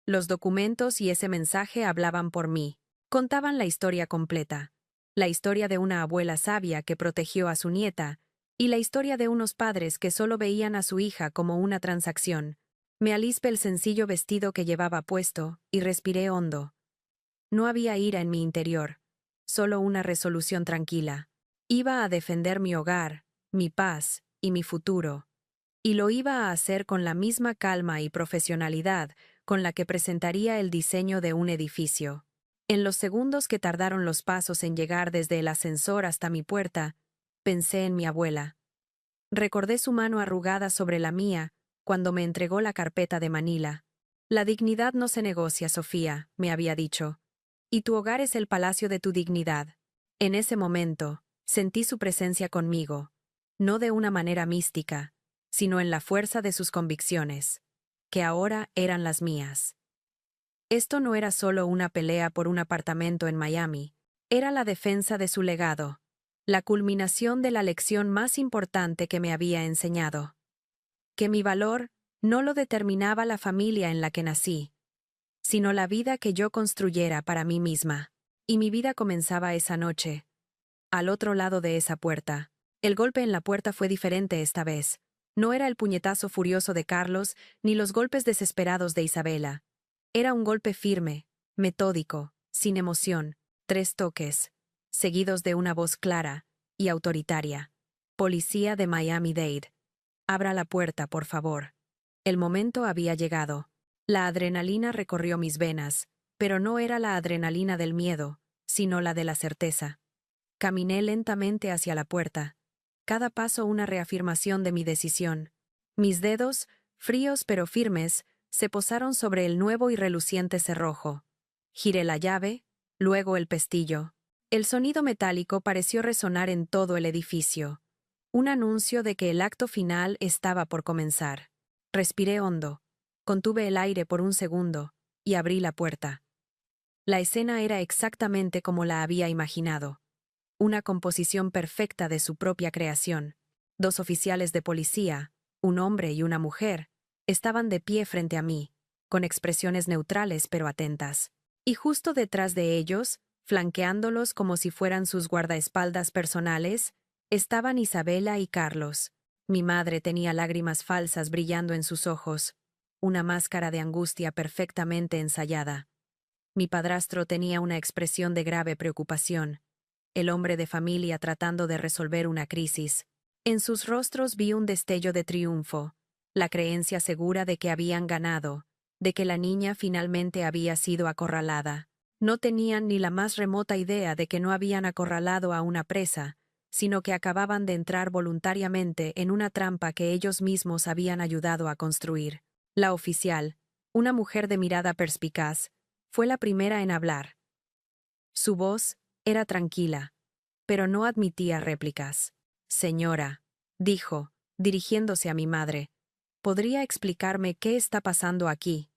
A: Los documentos y ese mensaje hablaban por mí. Contaban la historia completa. La historia de una abuela sabia que protegió a su nieta, y la historia de unos padres que solo veían a su hija como una transacción. Me alispé el sencillo vestido que llevaba puesto y respiré hondo. No había ira en mi interior, solo una resolución tranquila. Iba a defender mi hogar, mi paz y mi futuro. Y lo iba a hacer con la misma calma y profesionalidad con la que presentaría el diseño de un edificio. En los segundos que tardaron los pasos en llegar desde el ascensor hasta mi puerta, pensé en mi abuela. Recordé su mano arrugada sobre la mía cuando me entregó la carpeta de Manila. La dignidad no se negocia, Sofía, me había dicho. Y tu hogar es el palacio de tu dignidad. En ese momento, sentí su presencia conmigo, no de una manera mística, sino en la fuerza de sus convicciones, que ahora eran las mías. Esto no era solo una pelea por un apartamento en Miami, era la defensa de su legado, la culminación de la lección más importante que me había enseñado. Que mi valor no lo determinaba la familia en la que nací, sino la vida que yo construyera para mí misma. Y mi vida comenzaba esa noche, al otro lado de esa puerta. El golpe en la puerta fue diferente esta vez. No era el puñetazo furioso de Carlos, ni los golpes desesperados de Isabela. Era un golpe firme, metódico, sin emoción, 3 toques, seguidos de una voz clara y autoritaria. Policía de Miami-Dade. Abra la puerta, por favor. El momento había llegado. La adrenalina recorrió mis venas, pero no era la adrenalina del miedo, sino la de la certeza. Caminé lentamente hacia la puerta. Cada paso una reafirmación de mi decisión. Mis dedos, fríos pero firmes, se posaron sobre el nuevo y reluciente cerrojo. Giré la llave, luego el pestillo. El sonido metálico pareció resonar en todo el edificio. Un anuncio de que el acto final estaba por comenzar. Respiré hondo, contuve el aire por un segundo, y abrí la puerta. La escena era exactamente como la había imaginado. Una composición perfecta de su propia creación. 2 oficiales de policía, un hombre y una mujer, estaban de pie frente a mí, con expresiones neutrales pero atentas. Y justo detrás de ellos, flanqueándolos como si fueran sus guardaespaldas personales, estaban Isabela y Carlos. Mi madre tenía lágrimas falsas brillando en sus ojos, una máscara de angustia perfectamente ensayada. Mi padrastro tenía una expresión de grave preocupación, el hombre de familia tratando de resolver una crisis. En sus rostros vi un destello de triunfo, la creencia segura de que habían ganado, de que la niña finalmente había sido acorralada. No tenían ni la más remota idea de que no habían acorralado a una presa, sino que acababan de entrar voluntariamente en una trampa que ellos mismos habían ayudado a construir. La oficial, una mujer de mirada perspicaz, fue la primera en hablar. Su voz era tranquila, pero no admitía réplicas. Señora, dijo, dirigiéndose a mi madre, ¿podría explicarme qué está pasando aquí?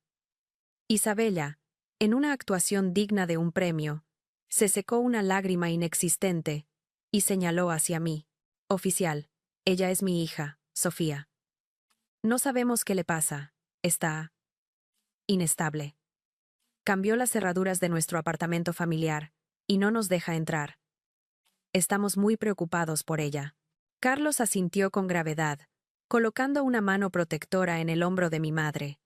A: Isabella, en una actuación digna de un premio, se secó una lágrima inexistente y señaló hacia mí. Oficial, ella es mi hija, Sofía. No sabemos qué le pasa. Está inestable. Cambió las cerraduras de nuestro apartamento familiar y no nos deja entrar. Estamos muy preocupados por ella. Carlos asintió con gravedad, colocando una mano protectora en el hombro de mi madre.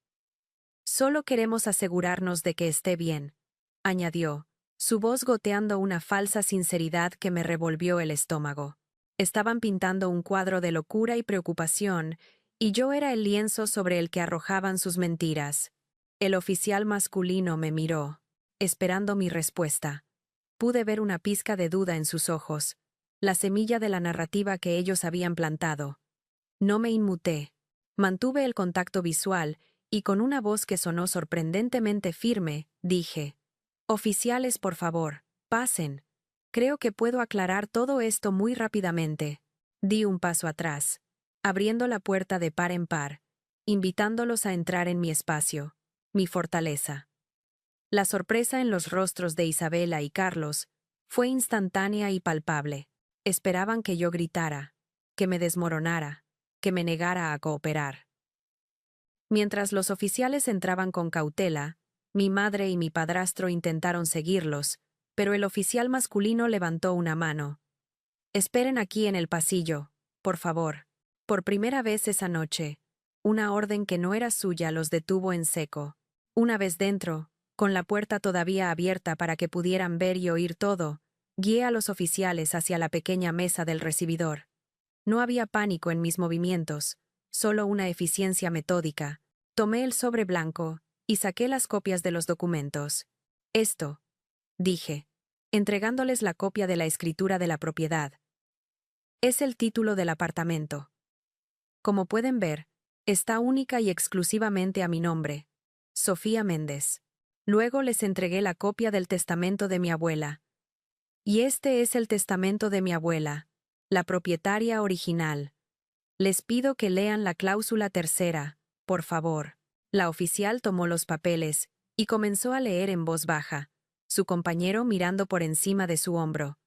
A: Solo queremos asegurarnos de que esté bien, añadió, su voz goteando una falsa sinceridad que me revolvió el estómago. Estaban pintando un cuadro de locura y preocupación, y yo era el lienzo sobre el que arrojaban sus mentiras. El oficial masculino me miró, esperando mi respuesta. Pude ver una pizca de duda en sus ojos, la semilla de la narrativa que ellos habían plantado. No me inmuté. Mantuve el contacto visual y con una voz que sonó sorprendentemente firme, dije: «Oficiales, por favor, pasen. Creo que puedo aclarar todo esto muy rápidamente». Di un paso atrás, abriendo la puerta de par en par, invitándolos a entrar en mi espacio, mi fortaleza. La sorpresa en los rostros de Isabela y Carlos fue instantánea y palpable. Esperaban que yo gritara, que me desmoronara, que me negara a cooperar. Mientras los oficiales entraban con cautela, mi madre y mi padrastro intentaron seguirlos, pero el oficial masculino levantó una mano. «Esperen aquí en el pasillo, por favor». Por primera vez esa noche, una orden que no era suya los detuvo en seco. Una vez dentro, con la puerta todavía abierta para que pudieran ver y oír todo, guié a los oficiales hacia la pequeña mesa del recibidor. No había pánico en mis movimientos, solo una eficiencia metódica. Tomé el sobre blanco y saqué las copias de los documentos. «Esto», dije, entregándoles la copia de la escritura de la propiedad, «es el título del apartamento. Como pueden ver, está única y exclusivamente a mi nombre, Sofía Méndez». Luego les entregué la copia del testamento de mi abuela. «Y este es el testamento de mi abuela, la propietaria original. Les pido que lean la cláusula tercera, por favor». La oficial tomó los papeles y comenzó a leer en voz baja, su compañero mirando por encima de su hombro.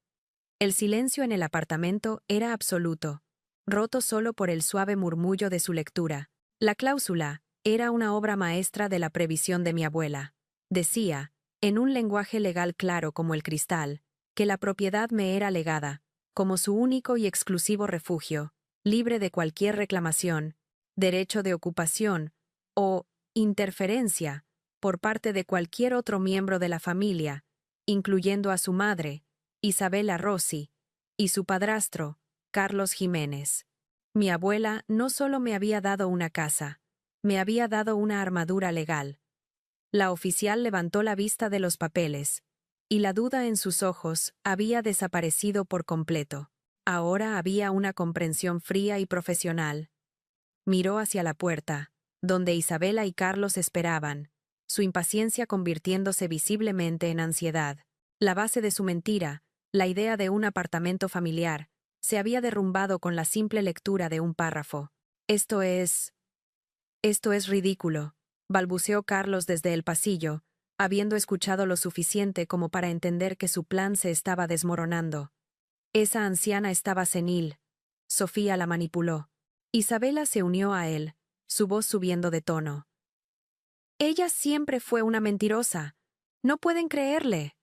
A: El silencio en el apartamento era absoluto, roto solo por el suave murmullo de su lectura. La cláusula era una obra maestra de la previsión de mi abuela. Decía, en un lenguaje legal claro como el cristal, que la propiedad me era legada, como su único y exclusivo refugio, libre de cualquier reclamación, derecho de ocupación o interferencia por parte de cualquier otro miembro de la familia, incluyendo a su madre, Isabela Rossi, y su padrastro, Carlos Jiménez. Mi abuela no solo me había dado una casa, Me había dado una armadura legal. La oficial levantó la vista de los papeles, y la duda en sus ojos había desaparecido por completo. Ahora había una comprensión fría y profesional. Miró hacia la puerta, donde Isabela y Carlos esperaban, su impaciencia convirtiéndose visiblemente en ansiedad. La base de su mentira, la idea de un apartamento familiar, se había derrumbado con la simple lectura de un párrafo. Esto es ridículo, balbuceó Carlos desde el pasillo, habiendo escuchado lo suficiente como para entender que su plan se estaba desmoronando. Esa anciana estaba senil. Sofía la manipuló. Isabela se unió a él, su voz subiendo de tono. Ella siempre fue una mentirosa. No pueden creerle.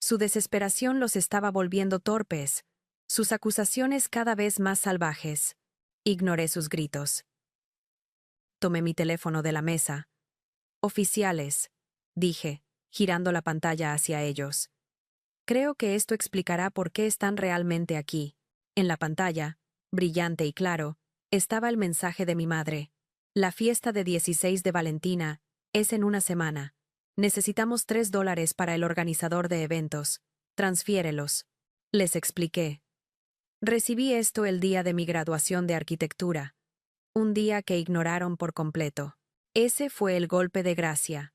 A: Su desesperación los estaba volviendo torpes, sus acusaciones cada vez más salvajes. Ignoré sus gritos. Tomé mi teléfono de la mesa. Oficiales, dije, girando la pantalla hacia ellos. Creo que esto explicará por qué están realmente aquí. En la pantalla, brillante y claro, estaba el mensaje de mi madre. La fiesta de 16 de Valentina es en una semana. Necesitamos $3 para el organizador de eventos. Transfiérelos. Les expliqué. Recibí esto el día de mi graduación de arquitectura. Un día que ignoraron por completo. Ese fue el golpe de gracia.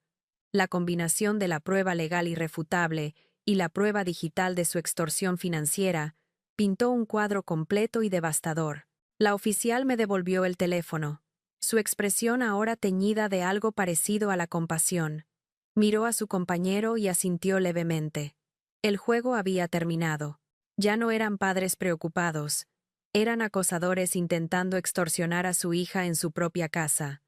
A: La combinación de la prueba legal irrefutable y la prueba digital de su extorsión financiera pintó un cuadro completo y devastador. La oficial me devolvió el teléfono, su expresión ahora teñida de algo parecido a la compasión. Miró a su compañero y asintió levemente. El juego había terminado. Ya no eran padres preocupados. Eran acosadores intentando extorsionar a su hija en su propia casa.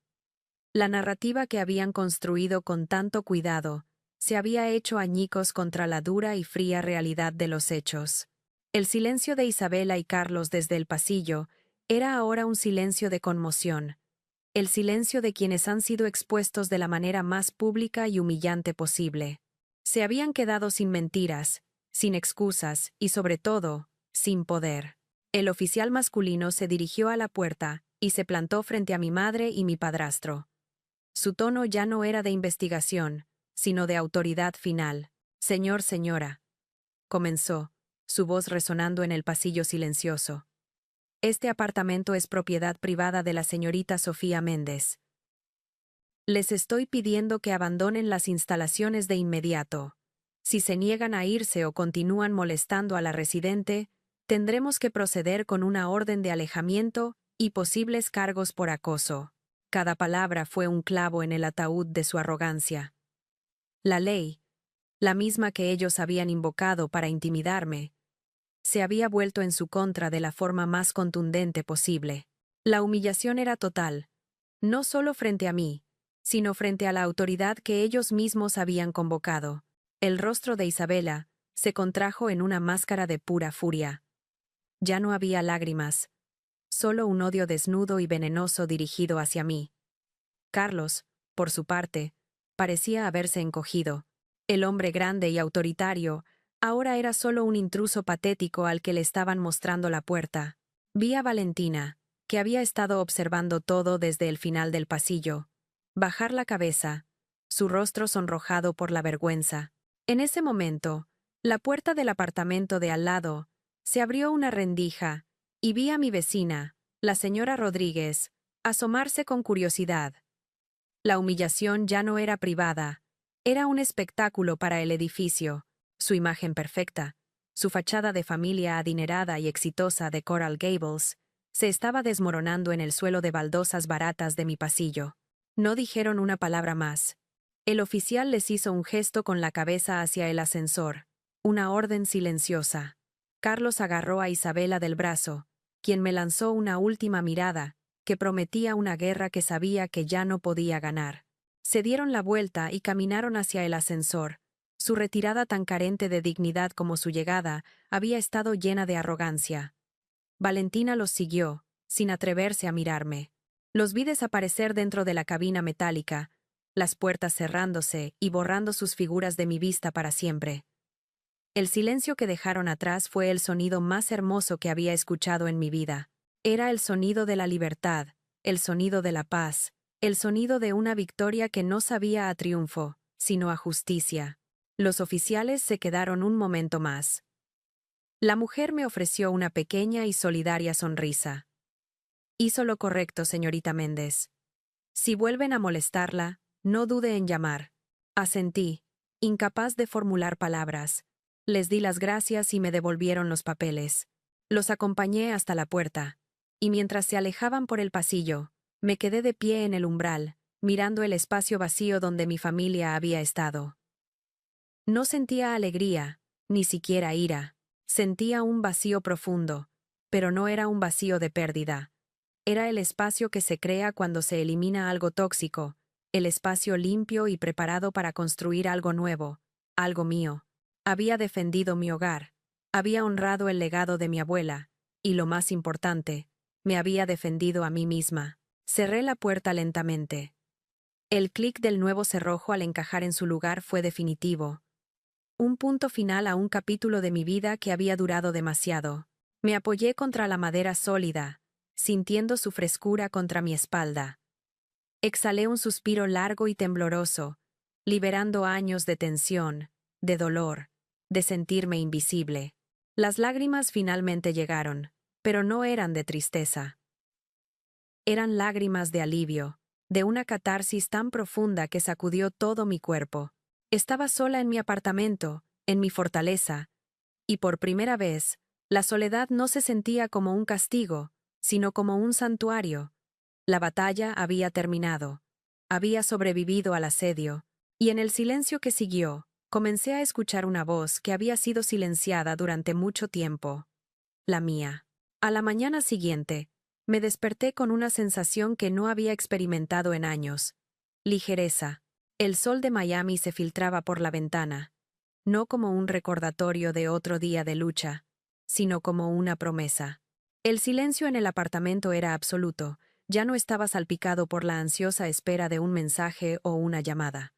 A: La narrativa que habían construido con tanto cuidado se había hecho añicos contra la dura y fría realidad de los hechos. El silencio de Isabela y Carlos desde el pasillo era ahora un silencio de conmoción. El silencio de quienes han sido expuestos de la manera más pública y humillante posible. Se habían quedado sin mentiras, sin excusas y, sobre todo, sin poder. El oficial masculino se dirigió a la puerta y se plantó frente a mi madre y mi padrastro. Su tono ya no era de investigación, sino de autoridad final. Señora, comenzó, su voz resonando en el pasillo silencioso. Este apartamento es propiedad privada de la señorita Sofía Méndez. Les estoy pidiendo que abandonen las instalaciones de inmediato. Si se niegan a irse o continúan molestando a la residente, tendremos que proceder con una orden de alejamiento y posibles cargos por acoso. Cada palabra fue un clavo en el ataúd de su arrogancia. La ley, la misma que ellos habían invocado para intimidarme, se había vuelto en su contra de la forma más contundente posible. La humillación era total, no solo frente a mí, sino frente a la autoridad que ellos mismos habían convocado. El rostro de Isabela se contrajo en una máscara de pura furia. Ya no había lágrimas, solo un odio desnudo y venenoso dirigido hacia mí. Carlos, por su parte, parecía haberse encogido. El hombre grande y autoritario ahora era solo un intruso patético al que le estaban mostrando la puerta. Vi a Valentina, que había estado observando todo desde el final del pasillo, bajar la cabeza, su rostro sonrojado por la vergüenza. En ese momento, la puerta del apartamento de al lado se abrió una rendija y vi a mi vecina, la señora Rodríguez, asomarse con curiosidad. La humillación ya no era privada, era un espectáculo para el edificio. Su imagen perfecta, su fachada de familia adinerada y exitosa de Coral Gables, se estaba desmoronando en el suelo de baldosas baratas de mi pasillo. No dijeron una palabra más. El oficial les hizo un gesto con la cabeza hacia el ascensor, una orden silenciosa. Carlos agarró a Isabela del brazo, quien me lanzó una última mirada, que prometía una guerra que sabía que ya no podía ganar. Se dieron la vuelta y caminaron hacia el ascensor. Su retirada tan carente de dignidad como su llegada había estado llena de arrogancia. Valentina los siguió, sin atreverse a mirarme. Los vi desaparecer dentro de la cabina metálica, las puertas cerrándose y borrando sus figuras de mi vista para siempre. El silencio que dejaron atrás fue el sonido más hermoso que había escuchado en mi vida. Era el sonido de la libertad, el sonido de la paz, el sonido de una victoria que no sabía a triunfo, sino a justicia. Los oficiales se quedaron un momento más. La mujer me ofreció una pequeña y solidaria sonrisa. Hizo lo correcto, señorita Méndez. Si vuelven a molestarla, no dude en llamar. Asentí, incapaz de formular palabras. Les di las gracias y me devolvieron los papeles. Los acompañé hasta la puerta, y mientras se alejaban por el pasillo, me quedé de pie en el umbral, mirando el espacio vacío donde mi familia había estado. No sentía alegría, ni siquiera ira. Sentía un vacío profundo, pero no era un vacío de pérdida. Era el espacio que se crea cuando se elimina algo tóxico, el espacio limpio y preparado para construir algo nuevo, algo mío. Había defendido mi hogar, había honrado el legado de mi abuela, y lo más importante, me había defendido a mí misma. Cerré la puerta lentamente. El clic del nuevo cerrojo al encajar en su lugar fue definitivo. Un punto final a un capítulo de mi vida que había durado demasiado. Me apoyé contra la madera sólida, sintiendo su frescura contra mi espalda. Exhalé un suspiro largo y tembloroso, liberando años de tensión, de dolor, de sentirme invisible. Las lágrimas finalmente llegaron, pero no eran de tristeza. Eran lágrimas de alivio, de una catarsis tan profunda que sacudió todo mi cuerpo. Estaba sola en mi apartamento, en mi fortaleza, y por primera vez, la soledad no se sentía como un castigo, sino como un santuario. La batalla había terminado. Había sobrevivido al asedio, y en el silencio que siguió, comencé a escuchar una voz que había sido silenciada durante mucho tiempo. La mía. A la mañana siguiente, me desperté con una sensación que no había experimentado en años. Ligereza. El sol de Miami se filtraba por la ventana, no como un recordatorio de otro día de lucha, sino como una promesa. El silencio en el apartamento era absoluto, ya no estaba salpicado por la ansiosa espera de un mensaje o una llamada.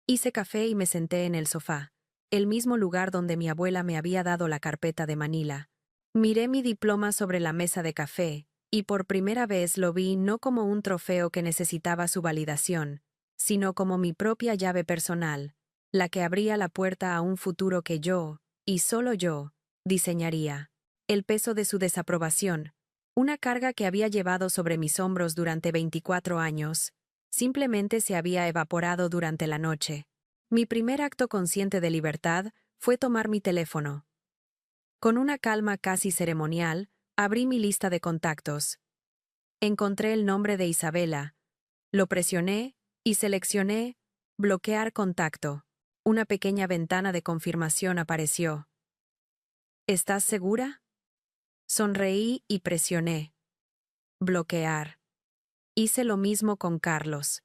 A: Hice café y me senté en el sofá, el mismo lugar donde mi abuela me había dado la carpeta de Manila. Miré mi diploma sobre la mesa de café, y por primera vez lo vi no como un trofeo que necesitaba su validación, sino como mi propia llave personal, la que abría la puerta a un futuro que yo, y solo yo, diseñaría. El peso de su desaprobación, una carga que había llevado sobre mis hombros durante 24 años, simplemente se había evaporado durante la noche. Mi primer acto consciente de libertad fue tomar mi teléfono. Con una calma casi ceremonial, abrí mi lista de contactos. Encontré el nombre de Isabela. Lo presioné y seleccioné bloquear contacto. Una pequeña ventana de confirmación apareció. ¿Estás segura? Sonreí y presioné. Bloquear. Hice lo mismo con Carlos.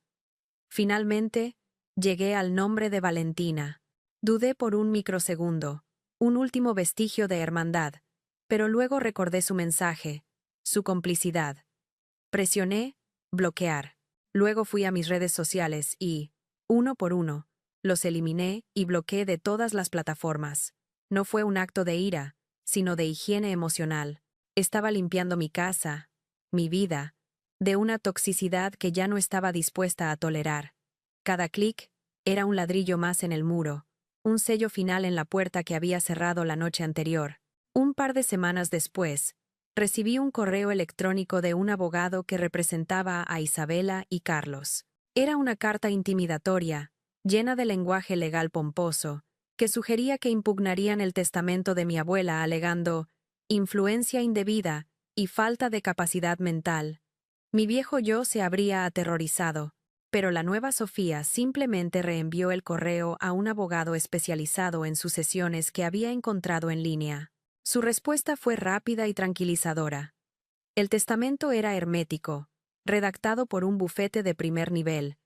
A: Finalmente, llegué al nombre de Valentina. Dudé por un microsegundo, un último vestigio de hermandad, pero luego recordé su mensaje, su complicidad. Presioné bloquear. Luego fui a mis redes sociales y, uno por uno, los eliminé y bloqueé de todas las plataformas. No fue un acto de ira, sino de higiene emocional. Estaba limpiando mi casa, mi vida, de una toxicidad que ya no estaba dispuesta a tolerar. Cada clic era un ladrillo más en el muro, un sello final en la puerta que había cerrado la noche anterior. Un par de semanas después, recibí un correo electrónico de un abogado que representaba a Isabela y Carlos. Era una carta intimidatoria, llena de lenguaje legal pomposo, que sugería que impugnarían el testamento de mi abuela alegando influencia indebida y falta de capacidad mental. Mi viejo yo se habría aterrorizado, pero la nueva Sofía simplemente reenvió el correo a un abogado especializado en sucesiones que había encontrado en línea. Su respuesta fue rápida y tranquilizadora. El testamento era hermético, redactado por un bufete de primer nivel,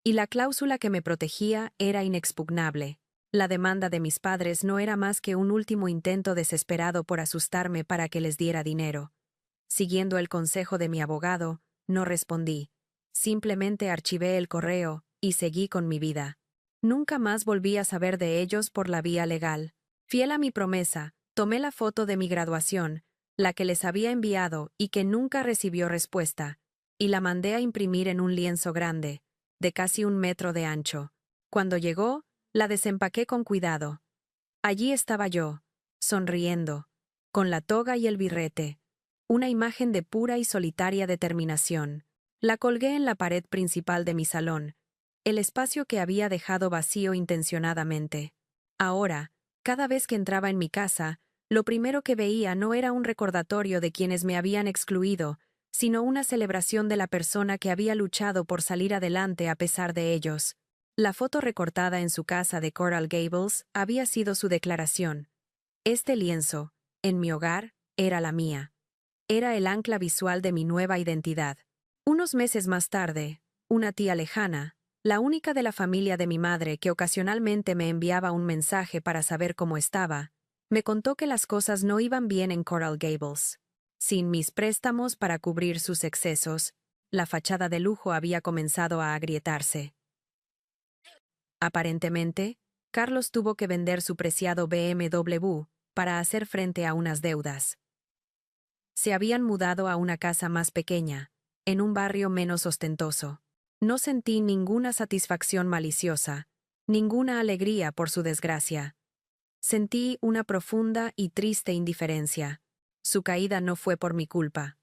A: y la cláusula que me protegía era inexpugnable. La demanda de mis padres no era más que un último intento desesperado por asustarme para que les diera dinero. Siguiendo el consejo de mi abogado, no respondí. Simplemente archivé el correo y seguí con mi vida. Nunca más volví a saber de ellos por la vía legal. Fiel a mi promesa, tomé la foto de mi graduación, la que les había enviado y que nunca recibió respuesta, y la mandé a imprimir en un lienzo grande, de casi 1 metro de ancho. Cuando llegó, la desempaqué con cuidado. Allí estaba yo, sonriendo, con la toga y el birrete, una imagen de pura y solitaria determinación. La colgué en la pared principal de mi salón, el espacio que había dejado vacío intencionadamente. Ahora, cada vez que entraba en mi casa, lo primero que veía no era un recordatorio de quienes me habían excluido, sino una celebración de la persona que había luchado por salir adelante a pesar de ellos. La foto recortada en su casa de Coral Gables había sido su declaración. Este lienzo, en mi hogar, era la mía. Era el ancla visual de mi nueva identidad. Unos meses más tarde, una tía lejana, la única de la familia de mi madre que ocasionalmente me enviaba un mensaje para saber cómo estaba, me contó que las cosas no iban bien en Coral Gables. Sin mis préstamos para cubrir sus excesos, la fachada de lujo había comenzado a agrietarse. Aparentemente, Carlos tuvo que vender su preciado BMW para hacer frente a unas deudas. Se habían mudado a una casa más pequeña, en un barrio menos ostentoso. No sentí ninguna satisfacción maliciosa, ninguna alegría por su desgracia. Sentí una profunda y triste indiferencia. Su caída no fue por mi culpa.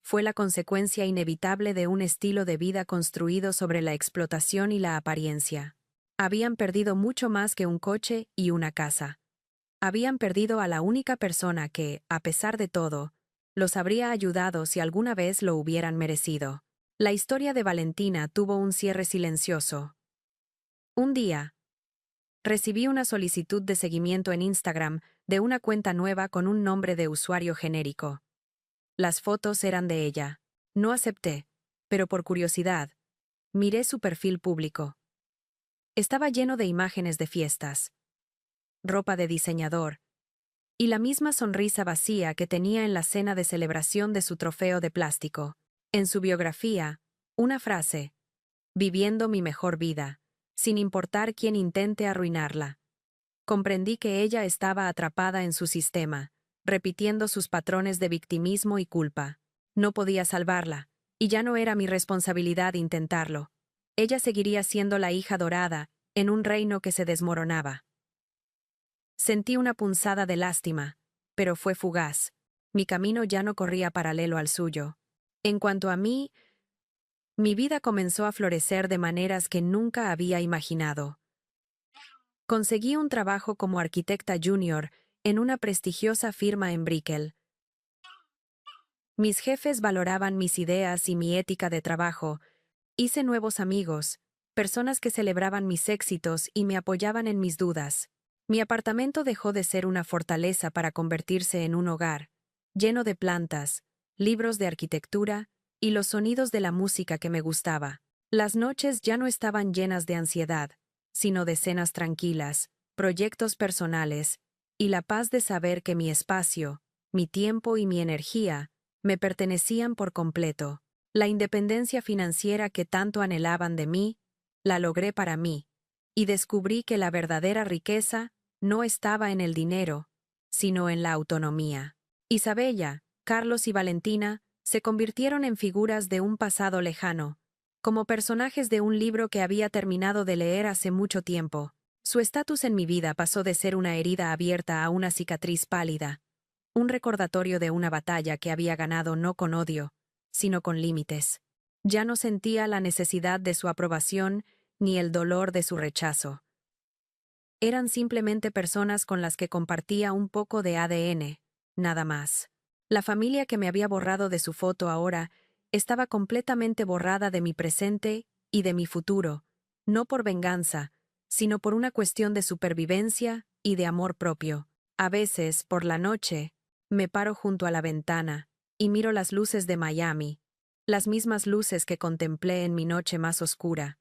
A: Fue la consecuencia inevitable de un estilo de vida construido sobre la explotación y la apariencia. Habían perdido mucho más que un coche y una casa. Habían perdido a la única persona que, a pesar de todo, los habría ayudado si alguna vez lo hubieran merecido. La historia de Valentina tuvo un cierre silencioso. Un día, recibí una solicitud de seguimiento en Instagram de una cuenta nueva con un nombre de usuario genérico. Las fotos eran de ella. No acepté, pero por curiosidad, miré su perfil público. Estaba lleno de imágenes de fiestas, ropa de diseñador, y la misma sonrisa vacía que tenía en la cena de celebración de su trofeo de plástico. En su biografía, una frase: viviendo mi mejor vida, sin importar quién intente arruinarla. Comprendí que ella estaba atrapada en su sistema, repitiendo sus patrones de victimismo y culpa. No podía salvarla, y ya no era mi responsabilidad intentarlo. Ella seguiría siendo la hija dorada, en un reino que se desmoronaba. Sentí una punzada de lástima, pero fue fugaz. Mi camino ya no corría paralelo al suyo. En cuanto a mí, mi vida comenzó a florecer de maneras que nunca había imaginado. Conseguí un trabajo como arquitecta junior en una prestigiosa firma en Brickell. Mis jefes valoraban mis ideas y mi ética de trabajo. Hice nuevos amigos, personas que celebraban mis éxitos y me apoyaban en mis dudas. Mi apartamento dejó de ser una fortaleza para convertirse en un hogar, lleno de plantas, libros de arquitectura y los sonidos de la música que me gustaba. Las noches ya no estaban llenas de ansiedad, sino de cenas tranquilas, proyectos personales, y la paz de saber que mi espacio, mi tiempo y mi energía me pertenecían por completo. La independencia financiera que tanto anhelaban de mí, la logré para mí, y descubrí que la verdadera riqueza no estaba en el dinero, sino en la autonomía. Isabella, Carlos y Valentina se convirtieron en figuras de un pasado lejano, como personajes de un libro que había terminado de leer hace mucho tiempo. Su estatus en mi vida pasó de ser una herida abierta a una cicatriz pálida, un recordatorio de una batalla que había ganado no con odio, sino con límites. Ya no sentía la necesidad de su aprobación ni el dolor de su rechazo. Eran simplemente personas con las que compartía un poco de ADN, nada más. La familia que me había borrado de su foto ahora estaba completamente borrada de mi presente y de mi futuro, no por venganza, sino por una cuestión de supervivencia y de amor propio. A veces, por la noche, me paro junto a la ventana y miro las luces de Miami, las mismas luces que contemplé en mi noche más oscura.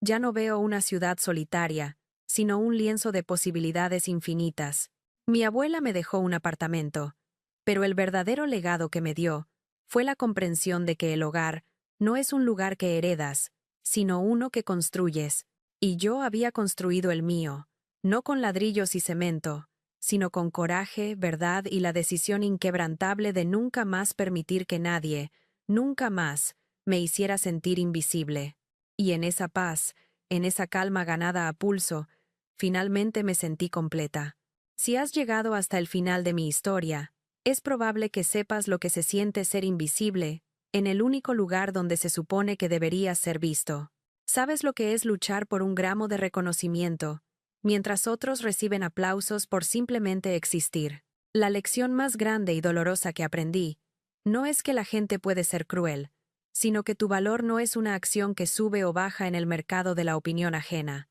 A: Ya no veo una ciudad solitaria, sino un lienzo de posibilidades infinitas. Mi abuela me dejó un apartamento, pero el verdadero legado que me dio fue la comprensión de que el hogar no es un lugar que heredas, sino uno que construyes, y yo había construido el mío, no con ladrillos y cemento, sino con coraje, verdad y la decisión inquebrantable de nunca más permitir que nadie, nunca más, me hiciera sentir invisible. Y en esa paz, en esa calma ganada a pulso, finalmente me sentí completa. Si has llegado hasta el final de mi historia, es probable que sepas lo que se siente ser invisible, en el único lugar donde se supone que deberías ser visto. Sabes lo que es luchar por un gramo de reconocimiento, mientras otros reciben aplausos por simplemente existir. La lección más grande y dolorosa que aprendí no es que la gente puede ser cruel, sino que tu valor no es una acción que sube o baja en el mercado de la opinión ajena.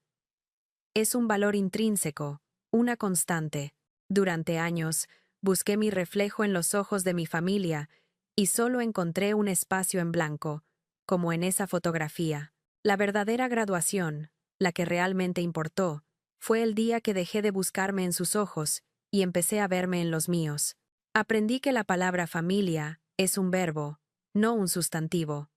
A: Es un valor intrínseco, una constante. Durante años, busqué mi reflejo en los ojos de mi familia y solo encontré un espacio en blanco, como en esa fotografía. La verdadera graduación, la que realmente importó, fue el día que dejé de buscarme en sus ojos y empecé a verme en los míos. Aprendí que la palabra familia es un verbo, no un sustantivo.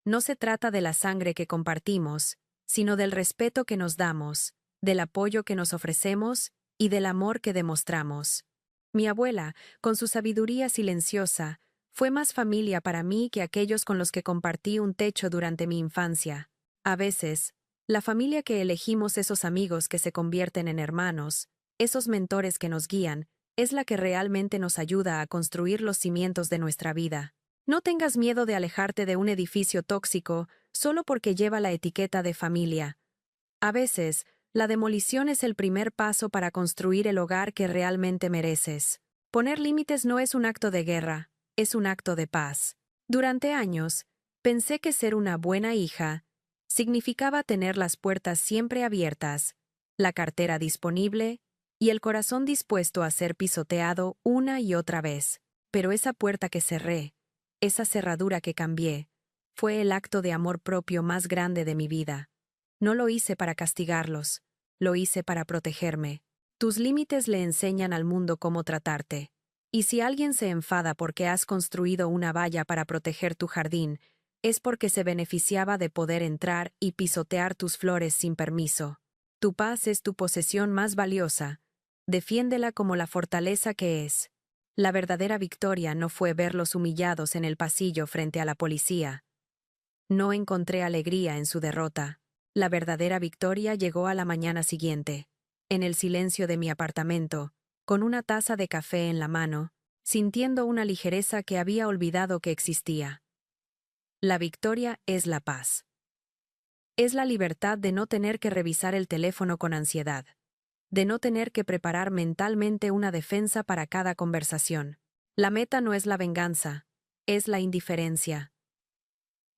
A: No se trata de la sangre que compartimos, sino del respeto que nos damos, del apoyo que nos ofrecemos y del amor que demostramos. Mi abuela, con su sabiduría silenciosa, fue más familia para mí que aquellos con los que compartí un techo durante mi infancia. A veces, la familia que elegimos, esos amigos que se convierten en hermanos, esos mentores que nos guían, es la que realmente nos ayuda a construir los cimientos de nuestra vida. No tengas miedo de alejarte de un edificio tóxico solo porque lleva la etiqueta de familia. A veces, la demolición es el primer paso para construir el hogar que realmente mereces. Poner límites no es un acto de guerra, es un acto de paz. Durante años, pensé que ser una buena hija significaba tener las puertas siempre abiertas, la cartera disponible y el corazón dispuesto a ser pisoteado una y otra vez. Pero esa puerta que cerré, esa cerradura que cambié, fue el acto de amor propio más grande de mi vida. No lo hice para castigarlos, lo hice para protegerme. Tus límites le enseñan al mundo cómo tratarte. Y si alguien se enfada porque has construido una valla para proteger tu jardín, es porque se beneficiaba de poder entrar y pisotear tus flores sin permiso. Tu paz es tu posesión más valiosa. Defiéndela como la fortaleza que es. La verdadera victoria no fue verlos humillados en el pasillo frente a la policía. No encontré alegría en su derrota. La verdadera victoria llegó a la mañana siguiente, en el silencio de mi apartamento, con una taza de café en la mano, sintiendo una ligereza que había olvidado que existía. La victoria es la paz. Es la libertad de no tener que revisar el teléfono con ansiedad, de no tener que preparar mentalmente una defensa para cada conversación. La meta no es la venganza, es la indiferencia.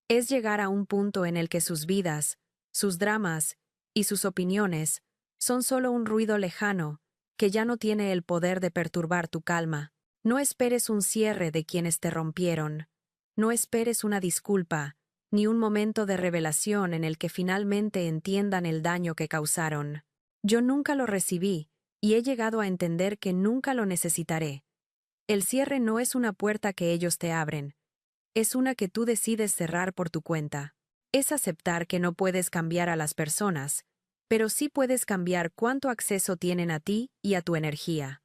A: Es llegar a un punto en el que sus vidas, sus dramas y sus opiniones son solo un ruido lejano que ya no tiene el poder de perturbar tu calma. No esperes un cierre de quienes te rompieron. No esperes una disculpa, ni un momento de revelación en el que finalmente entiendan el daño que causaron. Yo nunca lo recibí, y he llegado a entender que nunca lo necesitaré. El cierre no es una puerta que ellos te abren, es una que tú decides cerrar por tu cuenta. Es aceptar que no puedes cambiar a las personas, pero sí puedes cambiar cuánto acceso tienen a ti y a tu energía.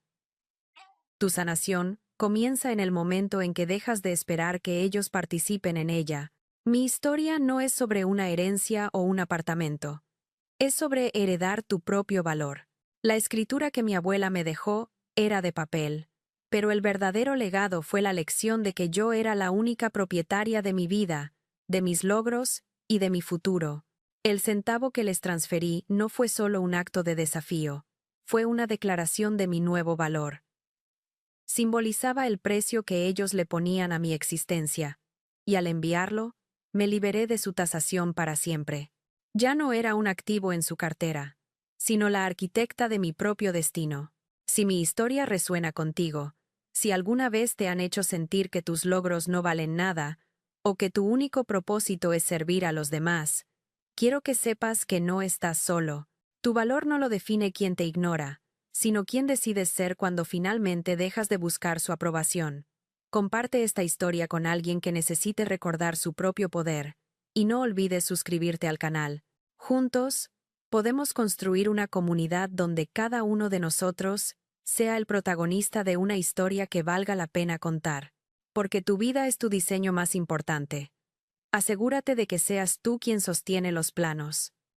A: Tu sanación comienza en el momento en que dejas de esperar que ellos participen en ella. Mi historia no es sobre una herencia o un apartamento. Es sobre heredar tu propio valor. La escritura que mi abuela me dejó era de papel, pero el verdadero legado fue la lección de que yo era la única propietaria de mi vida, de mis logros y de mi futuro. El centavo que les transferí no fue solo un acto de desafío, fue una declaración de mi nuevo valor. Simbolizaba el precio que ellos le ponían a mi existencia, y al enviarlo, me liberé de su tasación para siempre. Ya no era un activo en su cartera, sino la arquitecta de mi propio destino. Si mi historia resuena contigo, si alguna vez te han hecho sentir que tus logros no valen nada, o que tu único propósito es servir a los demás, quiero que sepas que no estás solo. Tu valor no lo define quien te ignora, sino quien decides ser cuando finalmente dejas de buscar su aprobación. Comparte esta historia con alguien que necesite recordar su propio poder, y no olvides suscribirte al canal. Juntos, podemos construir una comunidad donde cada uno de nosotros sea el protagonista de una historia que valga la pena contar. Porque tu vida es tu diseño más importante. Asegúrate de que seas tú quien sostiene los planos.